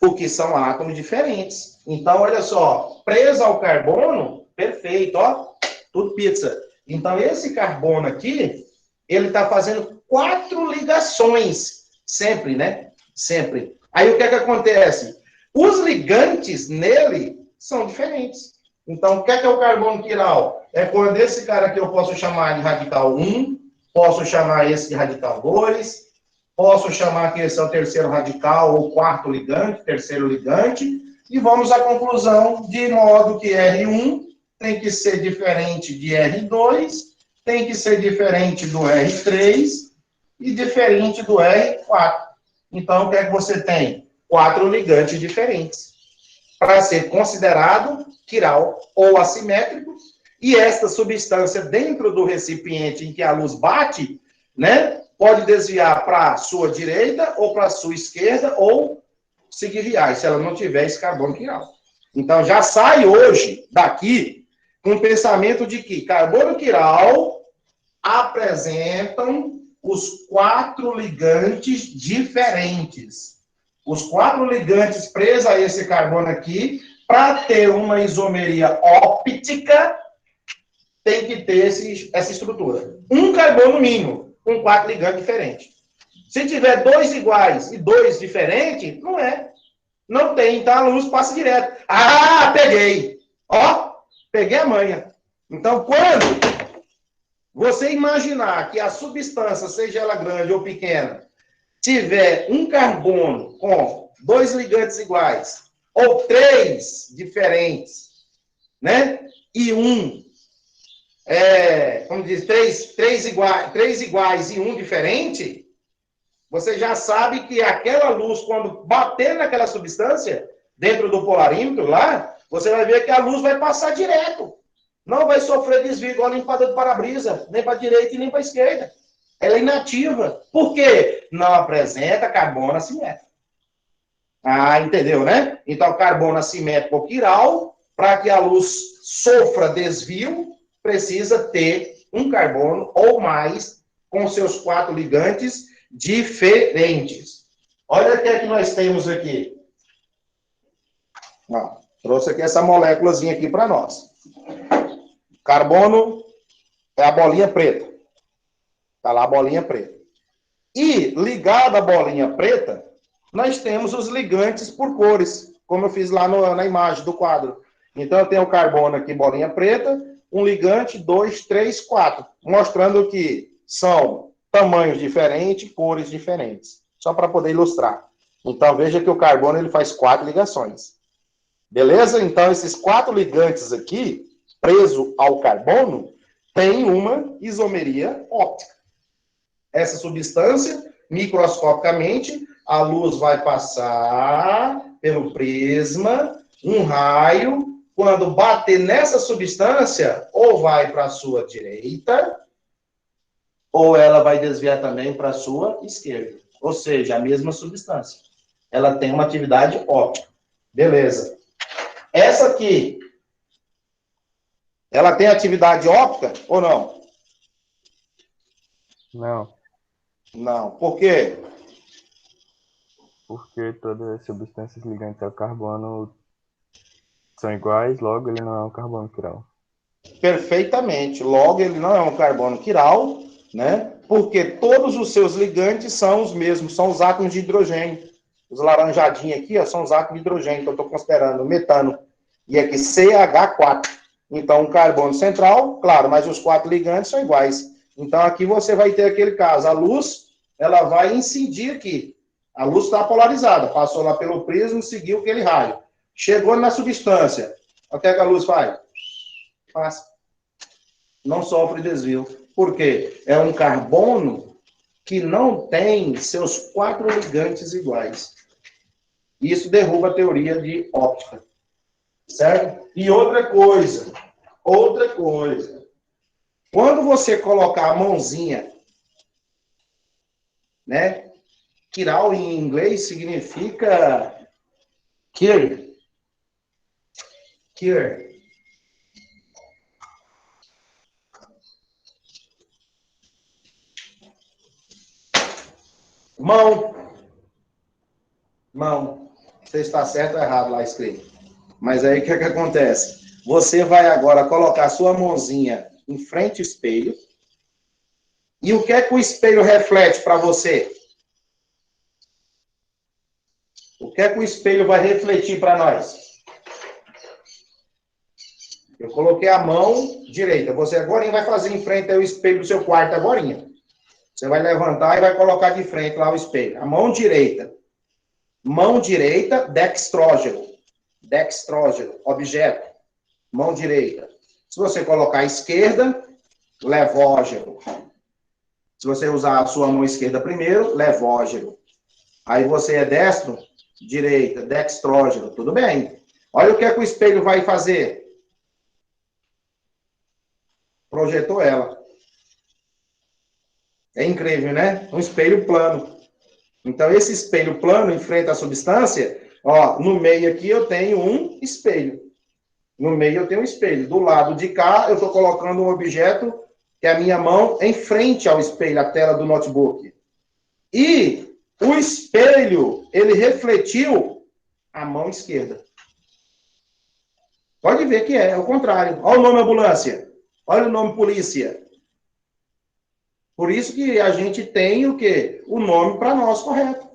O que são átomos diferentes. Então, olha só, preso ao carbono, perfeito, ó, tudo pizza. Então, esse carbono aqui, ele está fazendo 4 ligações, sempre, né? Sempre. Aí, o que é que acontece? Os ligantes nele são diferentes. Então, o que é o carbono quiral? É quando esse cara aqui eu posso chamar de radical 1, posso chamar esse de radical 2, posso chamar que esse é o terceiro radical ou quarto ligante, terceiro ligante, e vamos à conclusão de modo que R1 tem que ser diferente de R2, tem que ser diferente do R3 e diferente do R4. Então, o que é que você tem? 4 ligantes diferentes para ser considerado quiral ou assimétrico, e esta substância dentro do recipiente em que a luz bate, né, pode desviar para a sua direita ou para a sua esquerda ou seguir viagem, se ela não tiver esse carbono quiral. Então, já sai hoje daqui com o pensamento de que carbono quiral apresentam os 4 ligantes diferentes. Os 4 ligantes presos a esse carbono aqui, para ter uma isomeria óptica, tem que ter essa estrutura. Um carbono mínimo, com 4 ligantes diferentes. Se tiver 2 iguais e 2 diferentes, não é. Não tem, então a luz passa direto. Ah, peguei! Ó, peguei a manha. Então, quando você imaginar que a substância, seja ela grande ou pequena, tiver um carbono com 2 ligantes iguais, ou 3 diferentes, né? E como diz, três iguais e um diferente, você já sabe que aquela luz, quando bater naquela substância, dentro do polarímetro lá, você vai ver que a luz vai passar direto. Não vai sofrer desvio igual a limpador de para-brisa, nem para a direita e nem para a esquerda. Ela é inativa. Por quê? Não apresenta carbono assimétrico. Ah, entendeu, né? Então, carbono assimétrico ou quiral, para que a luz sofra desvio, precisa ter um carbono ou mais com seus 4 ligantes diferentes. Olha o que é que nós temos aqui. Ó, trouxe aqui essa moléculazinha aqui para nós. Carbono é a bolinha preta. Está lá a bolinha preta. E, ligada à bolinha preta, nós temos os ligantes por cores, como eu fiz lá na imagem do quadro. Então, eu tenho o carbono aqui, bolinha preta, um ligante, 2, 3, 4, mostrando que são tamanhos diferentes, cores diferentes. Só para poder ilustrar. Então, veja que o carbono ele faz 4 ligações. Beleza? Então, esses 4 ligantes aqui, preso ao carbono, tem uma isomeria óptica. essa substância, microscopicamente, a luz vai passar pelo prisma, um raio, quando bater nessa substância, ou vai para a sua direita, ou ela vai desviar também para a sua esquerda. Ou seja, a mesma substância. Ela tem uma atividade óptica. Beleza. Essa aqui, ela tem atividade óptica ou não? Não, Não. Por quê? porque todas as substâncias ligantes ao carbono são iguais, logo ele não é um carbono quiral. Perfeitamente. Logo, ele não é um carbono quiral, né? Porque todos os seus ligantes são os mesmos, são os átomos de hidrogênio. Os laranjadinhos aqui, ó, são os átomos de hidrogênio que eu estou considerando, metano. E aqui CH4. Então, um carbono central, claro, mas os 4 ligantes são iguais. Então, aqui você vai ter aquele caso. A luz, ela vai incidir aqui. A luz está polarizada. Passou lá pelo prisma, seguiu aquele raio. Chegou na substância. O que é que a luz faz? Passa. Não sofre desvio. Por quê? É um carbono que não tem seus 4 ligantes iguais. Isso derruba a teoria de óptica. Certo? E outra coisa. Quando você colocar a mãozinha, né? Quiral em inglês significa cure. Mão. Você está certo ou errado lá escrito. Mas aí o que é que acontece? Você vai agora colocar a sua mãozinha em frente ao espelho. E o que é que o espelho reflete para você? O que é que o espelho vai refletir para nós? Eu coloquei a mão direita. Você agora vai fazer em frente ao espelho do seu quarto agora. Você vai levantar e vai colocar de frente lá o espelho. A mão direita. Mão direita, dextrógeno. Dextrógeno, objeto. Mão direita. Se você colocar a esquerda, levógeno. Se você usar a sua mão esquerda primeiro, levógeno. Aí você é destro, direita, dextrógeno. Tudo bem. Olha o que é que o espelho vai fazer. Projetou ela. É incrível, né? Um espelho plano. Então, esse espelho plano enfrenta a substância. Ó, no meio aqui eu tenho um espelho. No meio eu tenho um espelho. Do lado de cá, eu estou colocando um objeto, que é a minha mão, em frente ao espelho, a tela do notebook. E o espelho, ele refletiu a mão esquerda. Pode ver que é o contrário. Olha o nome ambulância. Olha o nome polícia. Por isso que a gente tem o quê? O nome para nós correto.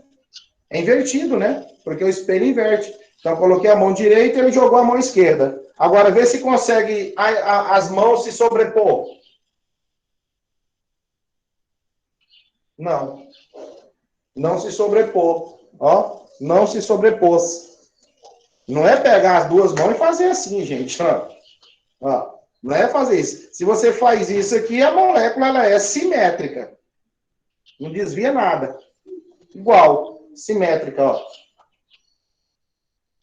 É invertido, né? Porque o espelho inverte. Então, eu coloquei a mão direita e ele jogou a mão esquerda. Agora, vê se consegue as mãos se sobrepor. Não. Não se sobrepor. Ó, não se sobrepôs. Não é pegar as duas mãos e fazer assim, gente. Ó, não é fazer isso. Se você faz isso aqui, a molécula ela é simétrica. Não desvia nada. Igual. Simétrica, ó.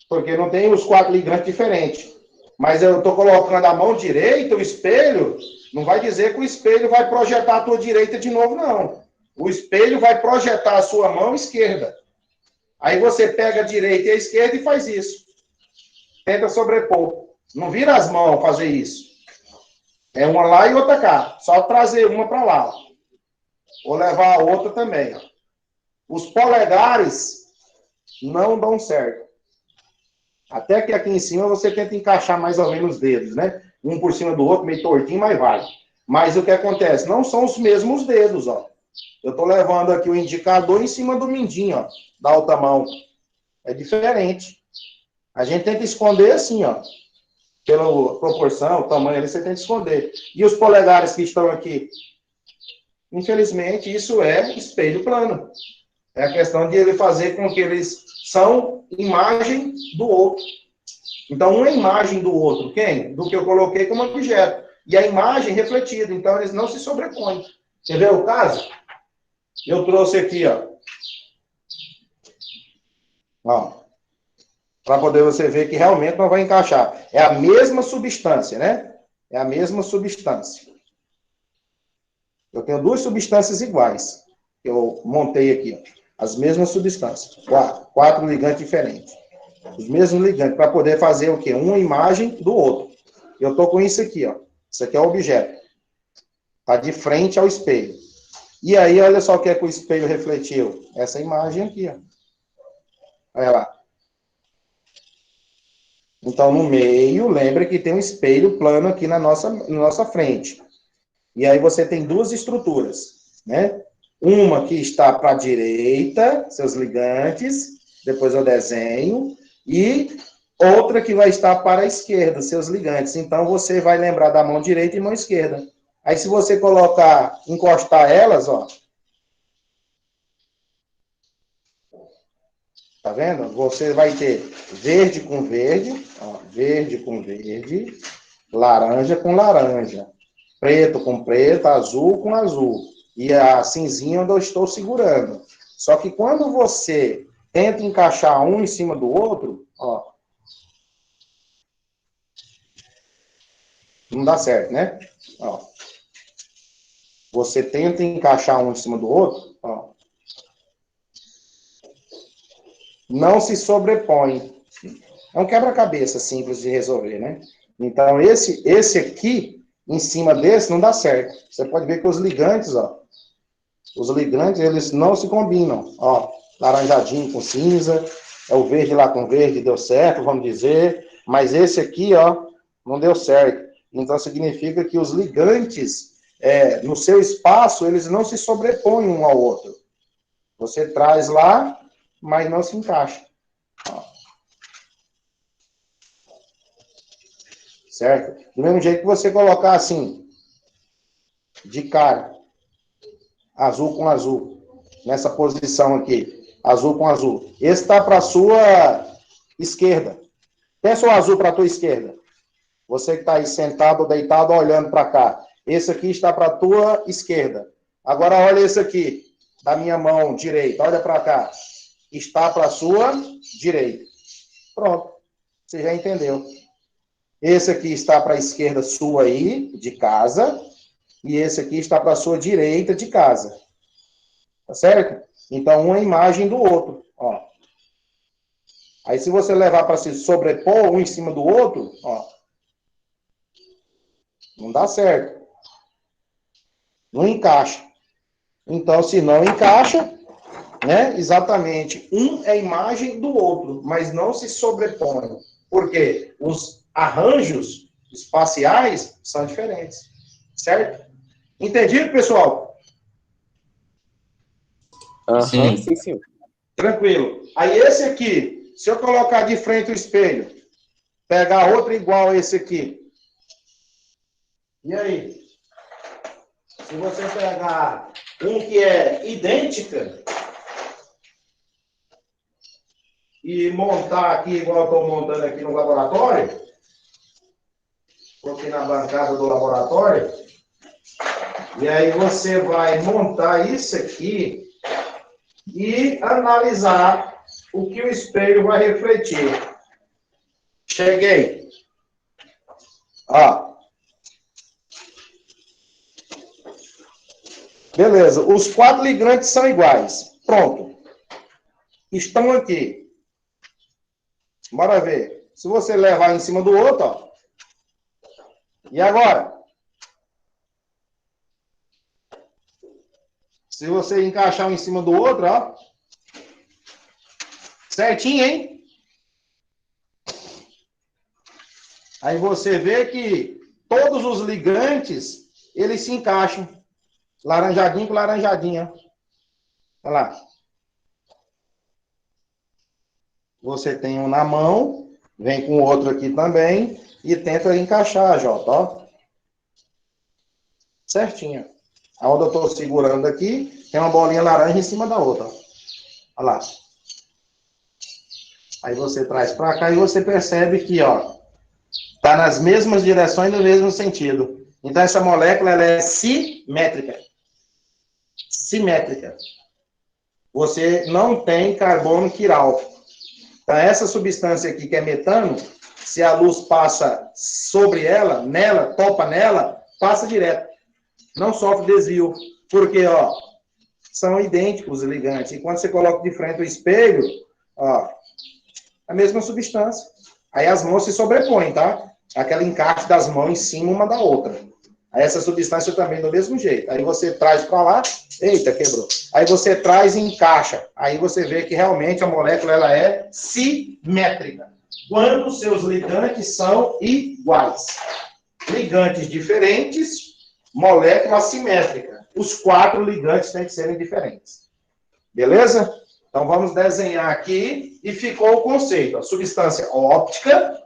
Porque não tem os 4 ligantes diferentes. Mas eu estou colocando a mão direita, o espelho, não vai dizer que o espelho vai projetar a tua direita de novo, não. O espelho vai projetar a sua mão esquerda. Aí você pega a direita e a esquerda e faz isso. Tenta sobrepor. Não vira as mãos fazer isso. É uma lá e outra cá. Só trazer uma para lá. Ou levar a outra também. Ó. Os polegares não dão certo. Até que aqui em cima você tenta encaixar mais ou menos os dedos, né? Um por cima do outro, meio tortinho, mas vai. Mas o que acontece? Não são os mesmos dedos, ó. Eu estou levando aqui o indicador em cima do mindinho, ó, da outra mão. É diferente. A gente tenta esconder assim, ó. Pela proporção, o tamanho ali, você tenta esconder. E os polegares que estão aqui? Infelizmente, isso é espelho plano. É a questão de ele fazer com que eles são imagem do outro. Então, uma é imagem do outro. Quem? Do que eu coloquei como objeto. E a imagem refletida. Então, eles não se sobrepõem. Você vê o caso? Eu trouxe aqui, ó. Ó. Para poder você ver que realmente não vai encaixar. É a mesma substância, né? É a mesma substância. Eu tenho duas substâncias iguais. Eu montei aqui, ó. As mesmas substâncias. Quatro ligantes diferentes. Os mesmos ligantes, para poder fazer o quê? Uma imagem do outro. Eu estou com isso aqui, ó. Isso aqui é o objeto. Está de frente ao espelho. E aí, olha só o que é que o espelho refletiu. Essa imagem aqui, ó. Olha lá. Então, no meio, lembra que tem um espelho plano aqui na nossa frente. E aí você tem duas estruturas, né? Uma que está para a direita, seus ligantes, depois eu desenho, e outra que vai estar para a esquerda, seus ligantes. Então, você vai lembrar da mão direita e mão esquerda. Aí, se você colocar, encostar elas, ó. Tá vendo? Você vai ter verde com verde, ó, verde com verde, laranja com laranja, preto com preto, azul com azul. E a cinzinha onde eu estou segurando. Só que quando você tenta encaixar um em cima do outro, ó, não dá certo, né? Ó. Você tenta encaixar um em cima do outro, ó. Não se sobrepõe. É um quebra-cabeça simples de resolver, né? Então, esse aqui, em cima desse, não dá certo. Você pode ver que os ligantes, ó, os ligantes, eles não se combinam. Ó, laranjadinho com cinza, é o verde lá com verde, deu certo, vamos dizer. Mas esse aqui, ó, não deu certo. Então, significa que os ligantes, no seu espaço, eles não se sobrepõem um ao outro. Você traz lá, mas não se encaixa. Ó. Certo? Do mesmo jeito que você colocar assim, de cara, azul com azul, nessa posição aqui, azul com azul. Esse está para a sua esquerda. Pensa o azul para a tua esquerda. Você que está aí sentado ou deitado, olhando para cá. Esse aqui está para a tua esquerda. Agora olha esse aqui, da minha mão direita. Olha para cá. Está para a sua direita. Pronto. Você já entendeu. Esse aqui está para a esquerda sua aí, de casa. E esse aqui está para a sua direita, de casa. Tá certo? Então, uma imagem do outro. Ó. Aí, se você levar para se sobrepor um em cima do outro, ó, não dá certo. Não encaixa. Então, se não encaixa, né, exatamente, um é imagem do outro, mas não se sobrepõe. Por quê? Os arranjos espaciais são diferentes. Certo? Entendido, pessoal? Sim. Sim, senhor. Tranquilo. Aí esse aqui, se eu colocar de frente o espelho, pegar outro igual a esse aqui. E aí? Se você pegar um que é idêntica e montar aqui igual eu estou montando aqui no laboratório, estou aqui na bancada do laboratório, e aí você vai montar isso aqui e analisar o que o espelho vai refletir. Cheguei. Ó. Beleza. Os 4 ligantes são iguais. Pronto. Estão aqui. Bora ver. Se você levar em cima do outro, ó. E agora? Se você encaixar um em cima do outro, ó. Certinho, hein? Aí você vê que todos os ligantes, eles se encaixam. Laranjadinho com laranjadinha. Olha lá. Você tem um na mão, vem com o outro aqui também, e tenta encaixar, Jota, ó. Certinho. Aonde eu estou segurando aqui, tem uma bolinha laranja em cima da outra. Olha lá. Aí você traz para cá e você percebe que, ó, tá nas mesmas direções, no mesmo sentido. Então, essa molécula, ela é simétrica. Simétrica. você não tem carbono quiral. Então, essa substância aqui, que é metano, se a luz passa sobre ela, nela, topa nela, passa direto. Não sofre desvio. Porque, ó, são idênticos os ligantes. E quando você coloca de frente o espelho, ó, a mesma substância. Aí as mãos se sobrepõem, tá? Aquela encaixe das mãos em cima uma da outra. Aí essa substância também do mesmo jeito. Aí você traz para lá, eita, quebrou. Aí você traz e encaixa. Aí você vê que realmente a molécula ela é simétrica. Quando os seus ligantes são iguais. Ligantes diferentes, molécula simétrica. Os 4 ligantes têm que serem diferentes. Beleza? Então, vamos desenhar aqui e ficou o conceito. A substância óptica,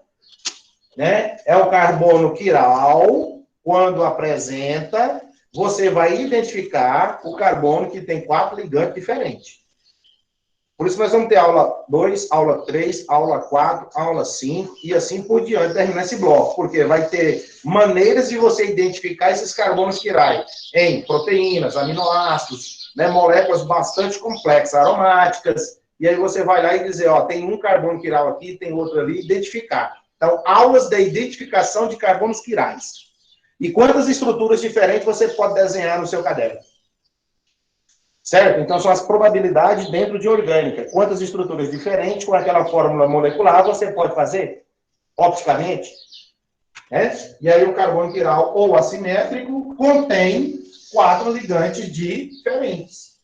né, é o carbono quiral. Quando apresenta, você vai identificar o carbono que tem 4 ligantes diferentes. Por isso, nós vamos ter aula 2, aula 3, aula 4, aula 5 e assim por diante, terminar esse bloco. Porque vai ter maneiras de você identificar esses carbonos quirais em proteínas, aminoácidos, né, moléculas bastante complexas, aromáticas, e aí você vai lá e dizer, ó, tem um carbono quiral aqui, tem outro ali, identificar. Então, aulas de identificação de carbonos quirais. E quantas estruturas diferentes você pode desenhar no seu caderno? Certo? Então, são as probabilidades dentro de orgânica. Quantas estruturas diferentes com aquela fórmula molecular você pode fazer opticamente? Né? E aí, o carbono quiral ou assimétrico contém 4 ligantes diferentes.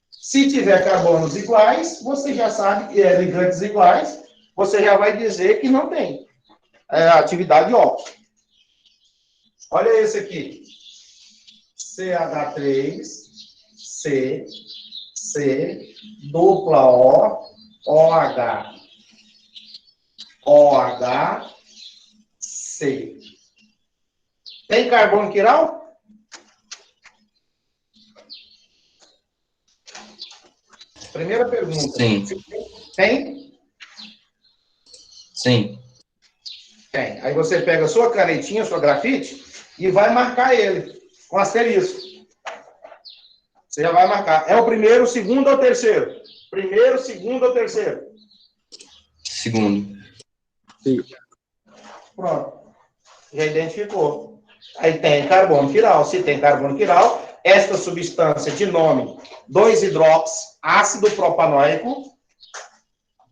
Se tiver carbonos iguais, você já sabe que é ligantes iguais, você já vai dizer que não tem atividade óptica. Olha esse aqui. CH3, C, C, dupla O, OH, OH, C. Tem carbono quiral? Primeira pergunta. Sim. Tem? Sim. Tem. Aí você pega a sua canetinha, sua grafite, e vai marcar ele com asterisco. Você já vai marcar. É o primeiro, segundo ou terceiro? Primeiro, segundo ou terceiro? Segundo. Pronto. Já identificou. Aí tem carbono quiral. Se tem carbono quiral, esta substância de nome 2-hidrox, ácido propanoico,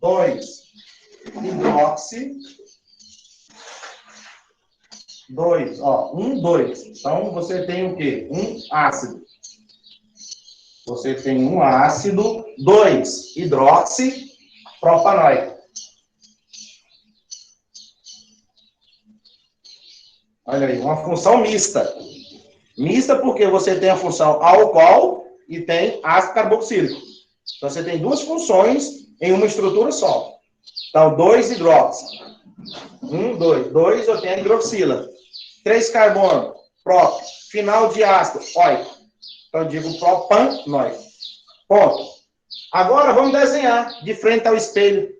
2-hidroxi, 2, ó, 1, 2. Então, você tem o quê? Um ácido. Você tem um ácido, 2-hidroxi propanoico. Olha aí, uma função mista. Mista porque você tem a função álcool e tem ácido carboxílico. Então, você tem 2 funções em uma estrutura só. Então, 2-hidroxi. 1, 2. 2 eu tenho a hidroxila. 3 carbono, prop. Final de ácido, oico. Então, eu digo propanoico. Ponto. Agora, vamos desenhar de frente ao espelho.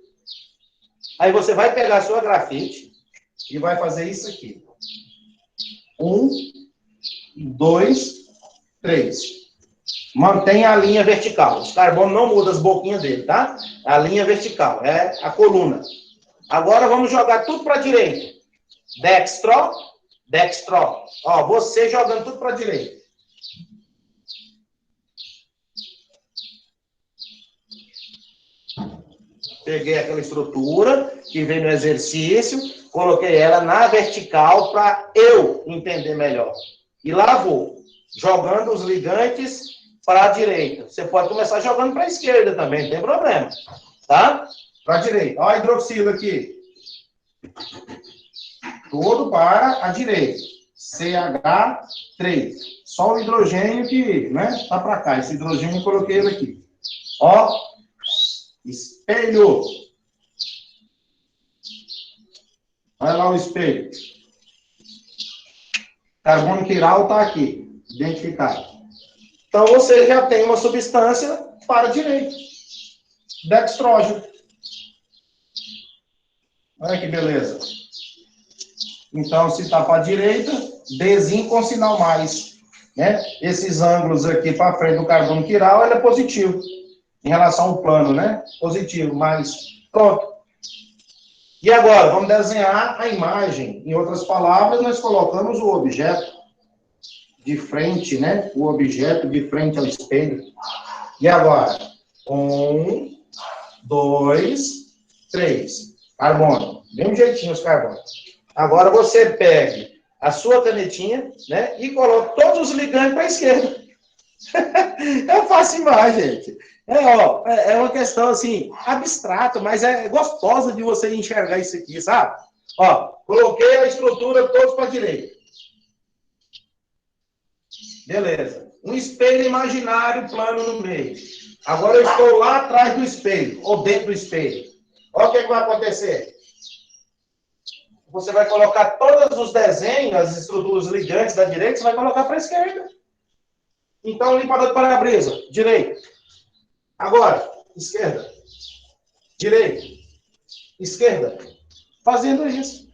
Aí, você vai pegar a sua grafite e vai fazer isso aqui. 1, 2, 3. Mantenha a linha vertical. Os carbonos não mudam as boquinhas dele, tá? A linha vertical, é a coluna. Agora, vamos jogar tudo para a direita. Dextro, dextro. Ó, você jogando tudo para a direita. Peguei aquela estrutura que vem no exercício, coloquei ela na vertical para eu entender melhor. E lá vou, jogando os ligantes para a direita. Você pode começar jogando para a esquerda também, não tem problema. Tá? Para a direita. Olha a hidroxila aqui. Tudo para a direita. CH3. Só o hidrogênio que, né, tá para cá. Esse hidrogênio eu coloquei ele aqui. Ó. Espelho. Olha lá o espelho. Carbono quiral está aqui, identificado. Então, você já tem uma substância para a direita. Dextrógeno. Olha que beleza. Então, se está para a direita, Dzinho com sinal mais. Né? Esses ângulos aqui para frente do carbono quiral, ele é positivo. em relação ao plano, né? Positivo, mas pronto. E agora, vamos desenhar a imagem. Em outras palavras, nós colocamos o objeto de frente, né? O objeto de frente ao espelho. E agora? 1, 2, 3. Carbono. Mesmo jeitinho os carbonos. Agora você pega a sua canetinha, né? E coloca todos os ligantes para a esquerda. É fácil demais, gente. É uma questão, assim, abstrata, mas é gostosa de você enxergar isso aqui, sabe? Ó, coloquei a estrutura todos para a direita. Beleza. Um espelho imaginário plano no meio. Agora eu estou lá atrás do espelho, ou dentro do espelho. Olha o que vai acontecer. Você vai colocar todos os desenhos, as estruturas ligantes da direita, você vai colocar para a esquerda. Então, limpador de para-brisa, direito. Agora, esquerda. Direito. Esquerda. Fazendo isso.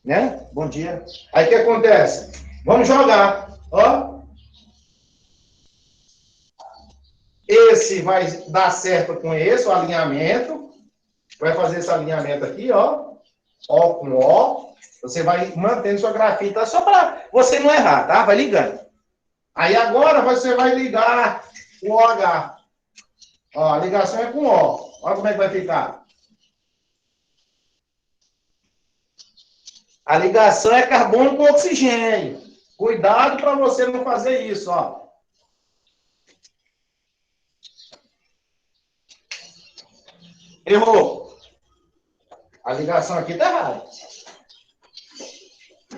Né? Bom dia. Aí o que acontece? Vamos jogar. Ó. Esse vai dar certo com esse, o alinhamento. Vai fazer esse alinhamento aqui, ó. Ó com ó. Você vai mantendo sua grafita, só para você não errar, tá? Vai ligando. Aí agora você vai ligar o OH. Ó, a ligação é com O. Olha como é que vai ficar. A ligação é carbono com oxigênio. Cuidado para você não fazer isso, ó. Errou. A ligação aqui tá errada.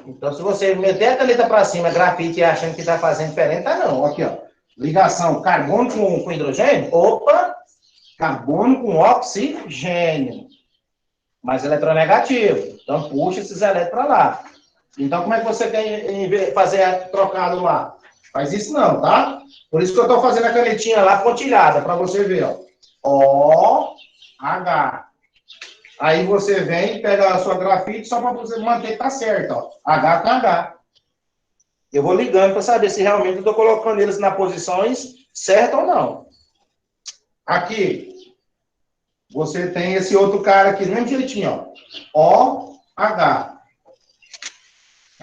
Então, se você meter a caneta para cima, grafite, achando que está fazendo diferente, tá não. Aqui, ó. Ligação carbono com hidrogênio. Opa! Carbono com oxigênio. Mas eletronegativo. Então, puxa esses elétrons para lá. Então, como é que você quer fazer trocado lá? Faz isso não, tá? Por isso que eu estou fazendo a canetinha lá pontilhada, para você ver, ó. O, H. Aí você vem, pega a sua grafite, só para você manter que tá certo, ó. H com H. Eu vou ligando para saber se realmente eu estou colocando eles nas posições certas ou não. Aqui, você tem esse outro cara aqui, do mesmo jeitinho, ó. O, H.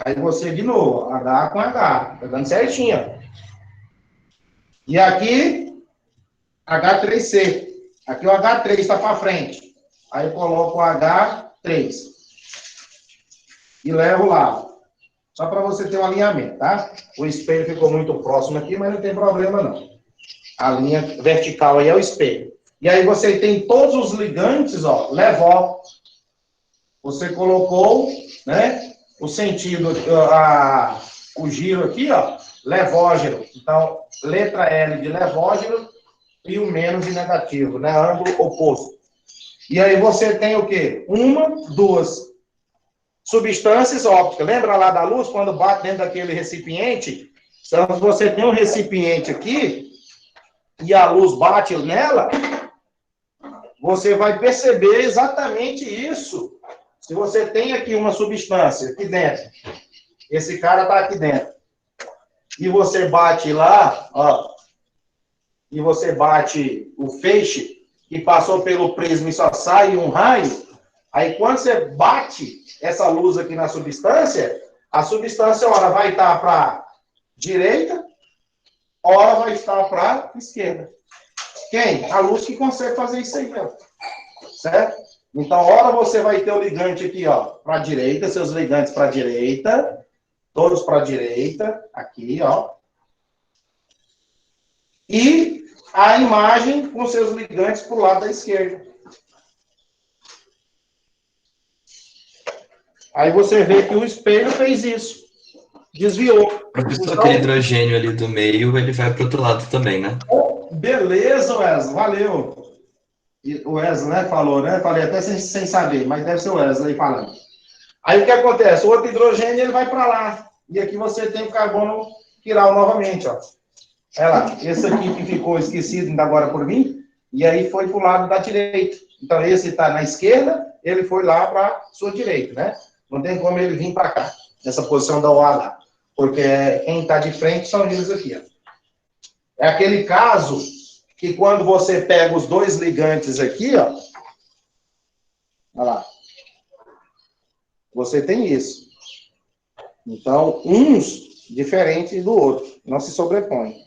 Aí você, de novo, H com H. Tá dando certinho, ó. E aqui, H3C. Aqui o H3 está para frente. Aí eu coloco o H3. E levo lá. Só para você ter um alinhamento, tá? O espelho ficou muito próximo aqui, mas não tem problema não. A linha vertical aí é o espelho. E aí você tem todos os ligantes, ó, levó. Você colocou, né? O sentido, o giro aqui, ó, levógeno. Então, letra L de levógeno e o menos de negativo, né? Ângulo oposto. E aí você tem o quê? Uma, duas substâncias ópticas. Lembra lá da luz, quando bate dentro daquele recipiente? Então, se você tem um recipiente aqui, e a luz bate nela, você vai perceber exatamente isso. Se você tem aqui uma substância aqui dentro, esse cara está aqui dentro, e você bate lá, ó, e você bate o feixe, que passou pelo prisma e só sai um raio, aí quando você bate essa luz aqui na substância, a substância, ora, vai estar para direita, ora vai estar para esquerda. Quem? A luz que consegue fazer isso aí, ó. Certo? Então, ora você vai ter o ligante aqui, ó, para a direita, seus ligantes para a direita, todos para a direita, aqui, ó. E a imagem com seus ligantes para o lado da esquerda. Aí você vê que o espelho fez isso. Desviou. Professor, Então, aquele hidrogênio ali do meio, ele vai para o outro lado também, né? Beleza, Wesley. Valeu. O Wesley, né, falou, né? Falei até sem saber, mas deve ser o Wesley falando. Aí o que acontece? O outro hidrogênio, ele vai para lá. E aqui você tem o carbono quiral novamente, ó. Olha lá, esse aqui que ficou esquecido ainda agora por mim, e aí foi para o lado da direita. Então, esse está na esquerda, ele foi lá para a sua direita, né? Não tem como ele vir para cá, nessa posição da OH, porque quem está de frente são eles aqui, ó. É aquele caso que quando você pega os dois ligantes aqui, ó, olha lá, você tem isso. Então, uns diferentes do outro, não se sobrepõem.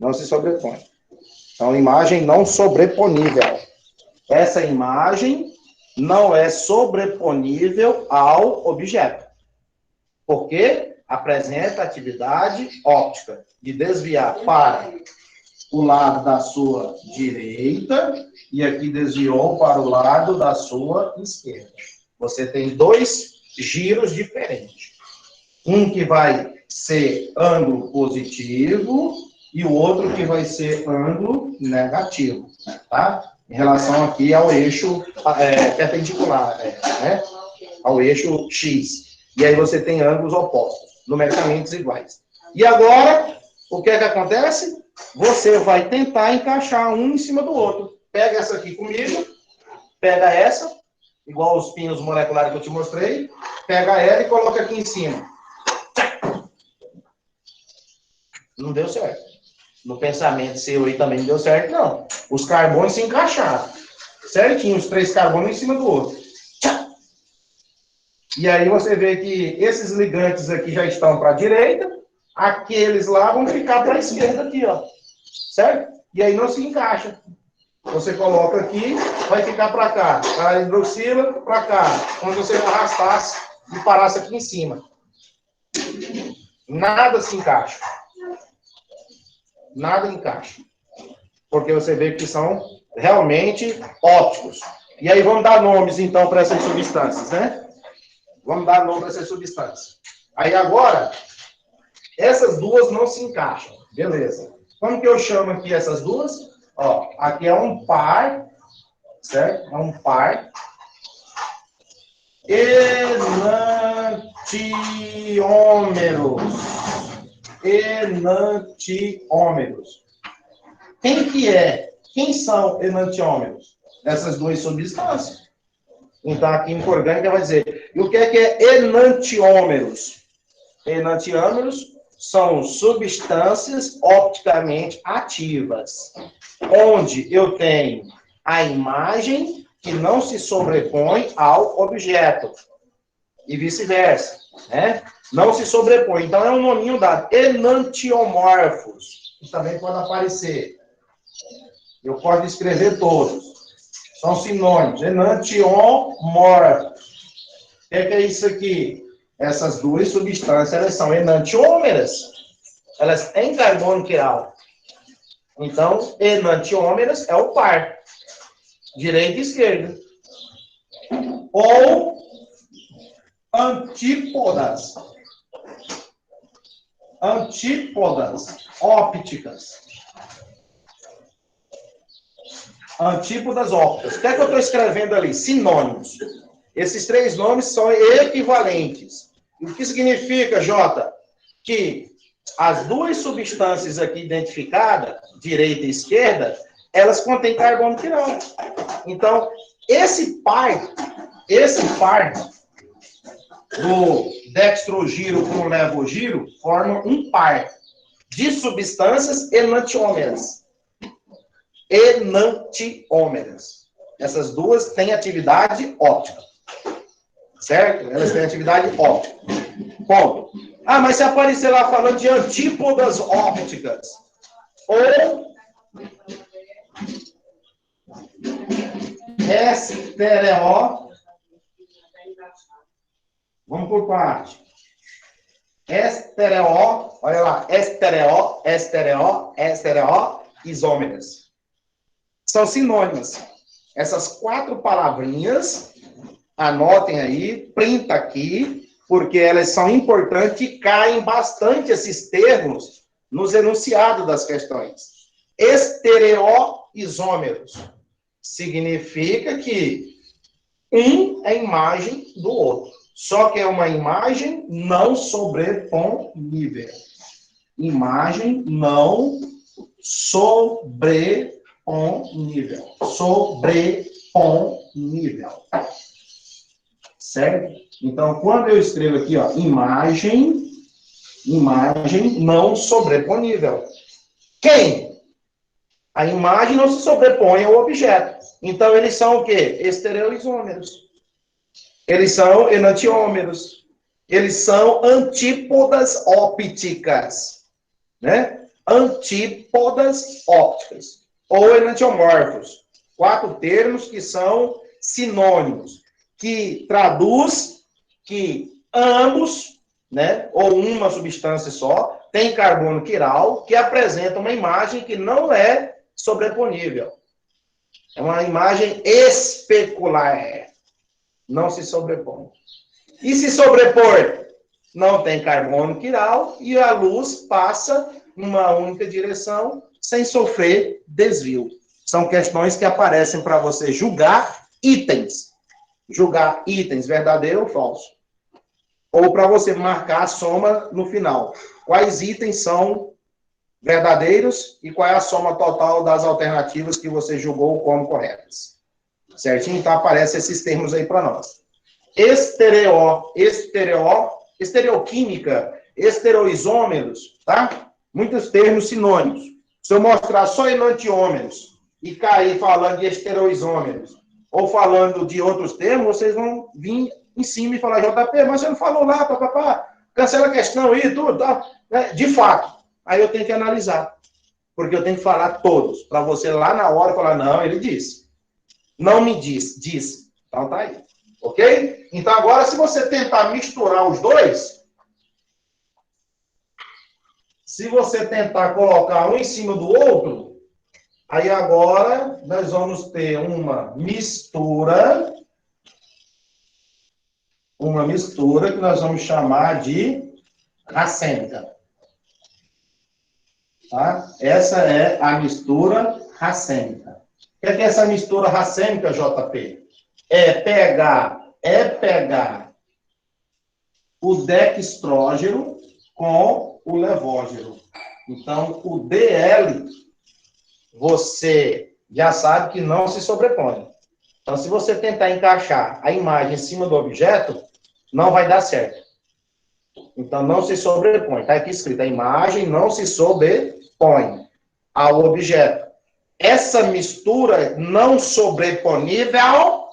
Não se sobrepõem. Então, imagem não sobreponível. Essa imagem não é sobreponível ao objeto. Porque apresenta atividade óptica de desviar para o lado da sua direita e aqui desviou para o lado da sua esquerda. Você tem dois giros diferentes. Um que vai ser ângulo positivo e o outro que vai ser ângulo negativo, tá? Em relação aqui ao eixo perpendicular, né? Ao eixo X. E aí você tem ângulos opostos, numericamente iguais. E agora, o que é que acontece? Você vai tentar encaixar um em cima do outro. Pega essa aqui comigo, pega essa, igual os pinos moleculares que eu te mostrei, pega ela e coloca aqui em cima. Não deu certo. No pensamento seu aí também não deu certo, não. Os carbonos se encaixaram. Certinho, os três carbonos em cima do outro. E aí você vê que esses ligantes aqui já estão para a direita, aqueles lá vão ficar para a esquerda aqui, ó. Certo? E aí não se encaixa. Você coloca aqui, vai ficar para cá. A hidroxila para cá. Quando você arrastasse e parasse aqui em cima. Nada se encaixa. Nada encaixa. Porque você vê que são realmente ópticos. E aí vamos dar nomes, então, para essas substâncias, né? Vamos dar nome para essas substâncias. Aí agora, essas duas não se encaixam. Beleza. Como que eu chamo aqui essas duas? Ó, aqui é um par, certo? É um par. Enantiômeros. Enantiômeros. Quem que é? Quem são enantiômeros? Essas duas substâncias. Então, a química orgânica vai dizer. E o que é enantiômeros? Enantiômeros são substâncias opticamente ativas, onde eu tenho a imagem que não se sobrepõe ao objeto, e vice-versa, né? Não se sobrepõe. Então, é um nominho dado. Enantiomorfos. Isso também pode aparecer. Eu posso escrever todos. São sinônimos. Enantiomorfos. O que é isso aqui? Essas duas substâncias, elas são enantiômeras. Elas têm carbono quiral. Então, enantiômeras é o par. Direita e esquerda. Ou antípodas. Antípodas ópticas. Antípodas ópticas. O que é que eu estou escrevendo ali? Sinônimos. Esses três nomes são equivalentes. O que significa, Jota? Que as duas substâncias aqui identificadas, direita e esquerda, elas contêm carbono quiral. Então, esse par do dextrogiro com o levogiro forma um par de substâncias enantiômeras. Enantiômeras. Essas duas têm atividade óptica. Certo? Elas têm atividade óptica. Ponto. Ah, mas se aparecer lá falando de antípodas ópticas, ou estereo, vamos por parte. Estereo, olha lá, estereo, isômeras. São sinônimas. Essas quatro palavrinhas, anotem aí, printa aqui, porque elas são importantes e caem bastante esses termos nos enunciados das questões. Estereoisômeros significa que um é imagem do outro. Só que é uma imagem não sobreponível. Imagem não sobreponível. Sobreponível. Certo? Então, quando eu escrevo aqui, ó, imagem não sobreponível. Quem? A imagem não se sobrepõe ao objeto. Então, eles são o quê? Estereoisômeros. Eles são enantiômeros. Eles são antípodas ópticas. Né? Antípodas ópticas. Ou enantiomorfos. 4 termos que são sinônimos. Que traduz que ambos, né, ou uma substância só, tem carbono quiral, que apresenta uma imagem que não é sobreponível. É uma imagem especular. Não se sobrepõe. E se sobrepor? Não tem carbono quiral e a luz passa numa única direção sem sofrer desvio. São questões que aparecem para você julgar itens. Julgar itens verdadeiro ou falso. Ou para você marcar a soma no final. Quais itens são verdadeiros e qual é a soma total das alternativas que você julgou como corretas. Certinho? Então, aparecem esses termos aí para nós. Estereoquímica, estereoisômeros, tá? Muitos termos sinônimos. Se eu mostrar só enantiômeros e cair falando de estereoisômeros ou falando de outros termos, vocês vão vir em cima e falar, JP, mas você não falou lá, papapá, cancela a questão aí, tudo, tá? De fato. Aí eu tenho que analisar. Porque eu tenho que falar todos. Para você lá na hora falar, não, ele disse. Não me disse, disse. Então tá aí. Ok? Então agora, se você tentar misturar os dois, se você tentar colocar um em cima do outro, aí agora nós vamos ter uma mistura que nós vamos chamar de racêmica. Tá? Essa é a mistura racêmica. O que é essa mistura racêmica, JP? É pegar o dextrógeno com o levógeno. Então, o DL, você já sabe que não se sobrepõe. Então, se você tentar encaixar a imagem em cima do objeto, não vai dar certo. Então, não se sobrepõe. Está aqui escrito, a imagem não se sobrepõe ao objeto. Essa mistura não sobreponível,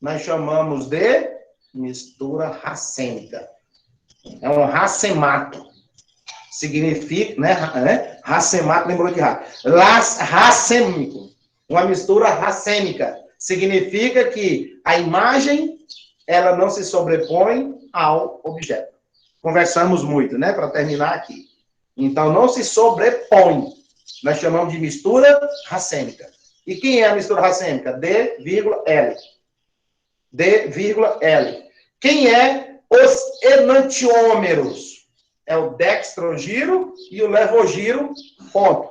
nós chamamos de mistura racêmica. É um racemato. Significa, né? Racemato, lembrou de racêmico. Uma mistura racêmica. Significa que a imagem, ela não se sobrepõe ao objeto. Conversamos muito, né? Para terminar aqui. Então, não se sobrepõe. Nós chamamos de mistura racêmica. E quem é a mistura racêmica? D,L. D,L. Quem é os enantiômeros? É o dextrogiro e o levogiro, ponto.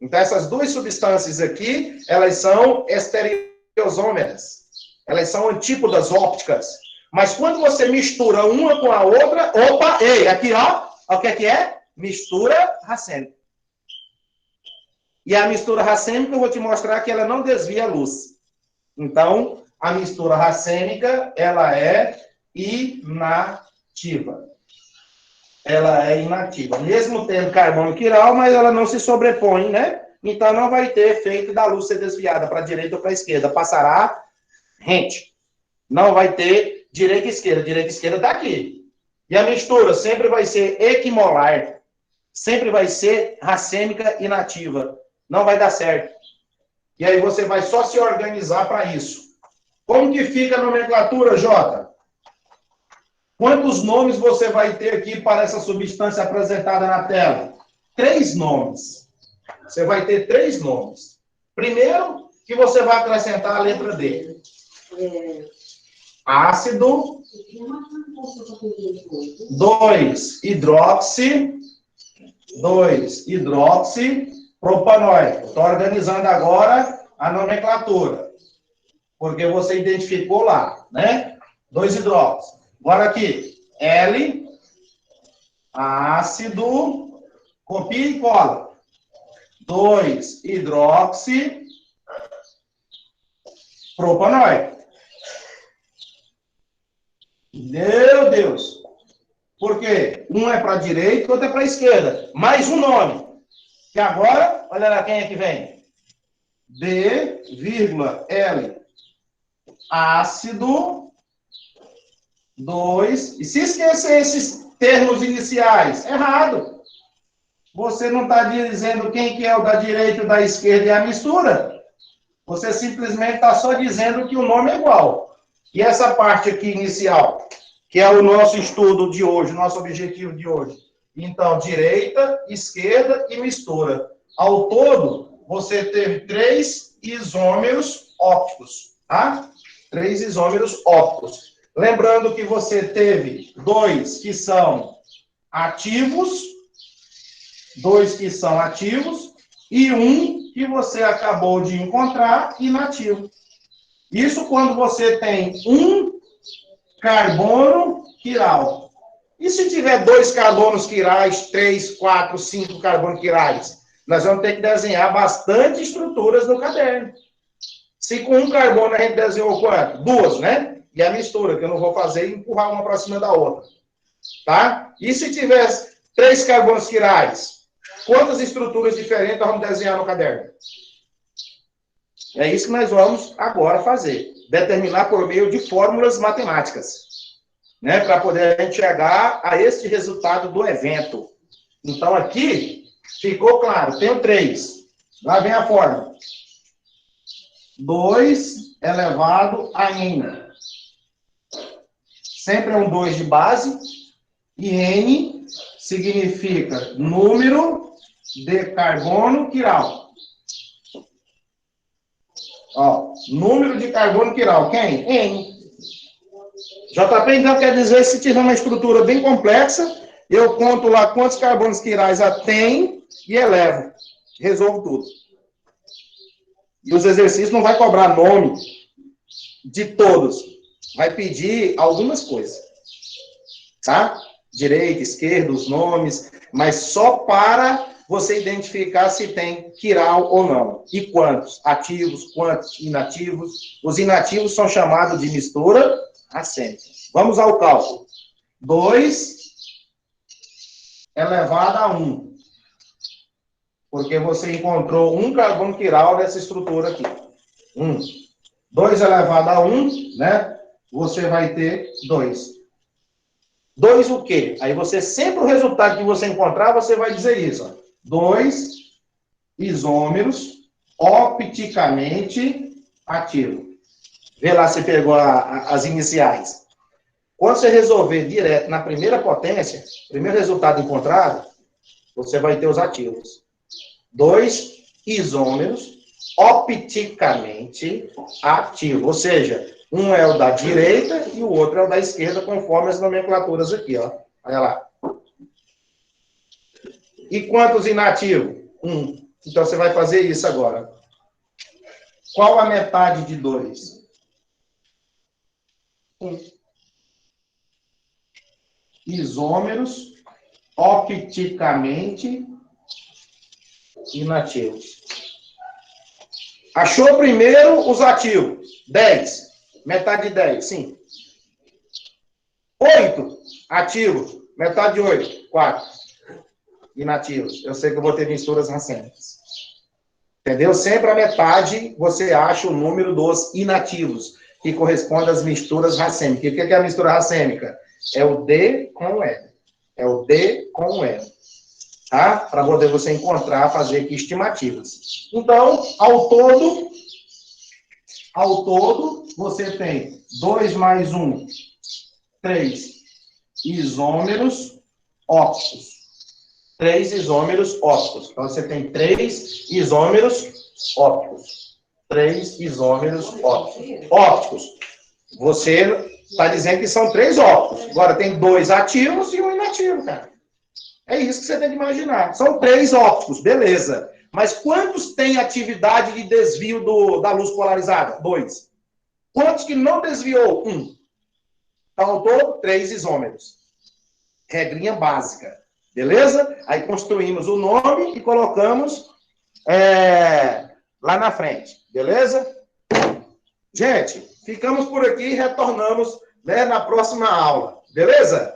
Então, essas duas substâncias aqui, elas são estereoisômeras. Elas são antípodas ópticas. Mas quando você mistura uma com a outra, opa, ei, aqui, ó, o que é? Mistura racêmica. E a mistura racêmica, eu vou te mostrar que ela não desvia a luz. Então, a mistura racêmica, ela é inativa. Ela é inativa. Mesmo tendo carbono quiral, mas ela não se sobrepõe, né? Então, não vai ter efeito da luz ser desviada para a direita ou para a esquerda. Passará rente. Não vai ter direita e esquerda. Direita e esquerda está aqui. E a mistura sempre vai ser equimolar. Sempre vai ser racêmica inativa. Não vai dar certo. E aí você vai só se organizar para isso. Como que fica a nomenclatura, Jota? Quantos nomes você vai ter aqui para essa substância apresentada na tela? 3 nomes. Você vai ter 3 nomes. Primeiro, que você vai acrescentar a letra D. Ácido. 2 hidroxi. Propanóico. Estou organizando agora a nomenclatura. Porque você identificou lá, né? 2 hidróxido. Agora aqui. L. Ácido. Copia e cola. 2 hidroxi. Propanóico. Meu Deus! Por quê? Um é para a direita e outro é para a esquerda. Mais um nome. E agora, olha lá quem é que vem. D, vírgula, L, ácido, 2. E se esquecer esses termos iniciais, errado. Você não está dizendo quem que é o da direita e o da esquerda e a mistura. Você simplesmente está só dizendo que o nome é igual. E essa parte aqui inicial, que é o nosso estudo de hoje, o nosso objetivo de hoje. Então, direita, esquerda e mistura. Ao todo, você teve 3 isômeros ópticos, tá? 3 isômeros ópticos. Lembrando que você teve 2 que são ativos, 2 que são ativos, e 1 que você acabou de encontrar inativo. Isso quando você tem um carbono quiral. E se tiver 2 carbonos quirais, 3, 4, 5 carbonos quirais? Nós vamos ter que desenhar bastante estruturas no caderno. Se com um carbono a gente desenhou quanto? 2, né? E a mistura, que eu não vou fazer, e empurrar uma para cima da outra. Tá? E se tiver 3 carbonos quirais? Quantas estruturas diferentes nós vamos desenhar no caderno? É isso que nós vamos agora fazer. Determinar por meio de fórmulas matemáticas. Né? Para poder a gente chegar a este resultado do evento. Então, aqui, ficou claro. Tenho 3. Lá vem a fórmula. 2 elevado a N. Sempre é um 2 de base. E N significa número de carbono quiral. Ó, número de carbono quiral. Quem? N. JP, então, quer dizer que se tiver uma estrutura bem complexa, eu conto lá quantos carbonos quirais ela tem e elevo. Resolvo tudo. E os exercícios não vai cobrar nome de todos. Vai pedir algumas coisas. Tá? Direita, esquerda, os nomes, mas só para você identificar se tem quiral ou não. E quantos? Ativos, quantos inativos. Os inativos são chamados de mistura racêmica. Vamos ao cálculo. 2 elevado a 1. Porque você encontrou um carbono quiral dessa estrutura aqui. 1. 2 elevado a 1, né? Você vai ter 2. 2 o quê? Aí você, sempre o resultado que você encontrar, você vai dizer isso. 2 isômeros opticamente ativos. Vê lá se pegou as iniciais. Quando você resolver direto na primeira potência, primeiro resultado encontrado, você vai ter os ativos. 2 isômeros opticamente ativos. Ou seja, um é o da direita e o outro é o da esquerda, conforme as nomenclaturas aqui, ó. Olha lá. E quantos inativos? 1. Então, você vai fazer isso agora. Qual a metade de 2? 1. Isômeros opticamente inativos. Achou primeiro os ativos? 10. Metade de 10, sim. 8 ativos. Metade de 8, 4. Inativos. Eu sei que eu vou ter misturas racêmicas. Entendeu? Sempre a metade você acha o número dos inativos, que corresponde às misturas racêmicas. E o que é a mistura racêmica? É o D com o L. É o D com o L. Tá? Para poder você encontrar, fazer aqui estimativas. Então, ao todo, você tem 2 mais 1, 3 isômeros ópticos. 3 isômeros ópticos. Então, você tem 3 isômeros ópticos. 3 isômeros ópticos. Ópticos. Você está dizendo que são 3 ópticos. Agora, tem 2 ativos e 1 inativo, cara. É isso que você tem que imaginar. São 3 ópticos, beleza. Mas quantos têm atividade de desvio da luz polarizada? 2. Quantos que não desviou? 1. Então, ao todo, 3 isômeros. Regrinha básica. Beleza? Aí construímos o nome e colocamos lá na frente. Beleza? Gente, ficamos por aqui e retornamos, né, na próxima aula. Beleza?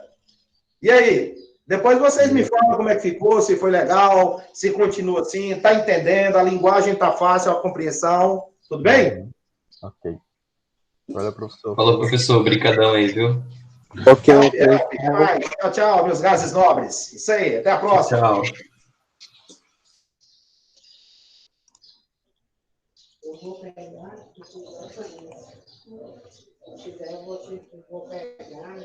E aí? Depois vocês me falam como é que ficou, se foi legal, se continua assim, tá entendendo, a linguagem tá fácil, a compreensão. Tudo bem? Ok. Valeu, professor. Falou, professor. Brincadão aí, viu? Ok, Fica mais. Tchau, tchau, meus gases nobres. Isso aí, até a próxima. Tchau. Eu vou pegar, se tiver, eu vou pegar.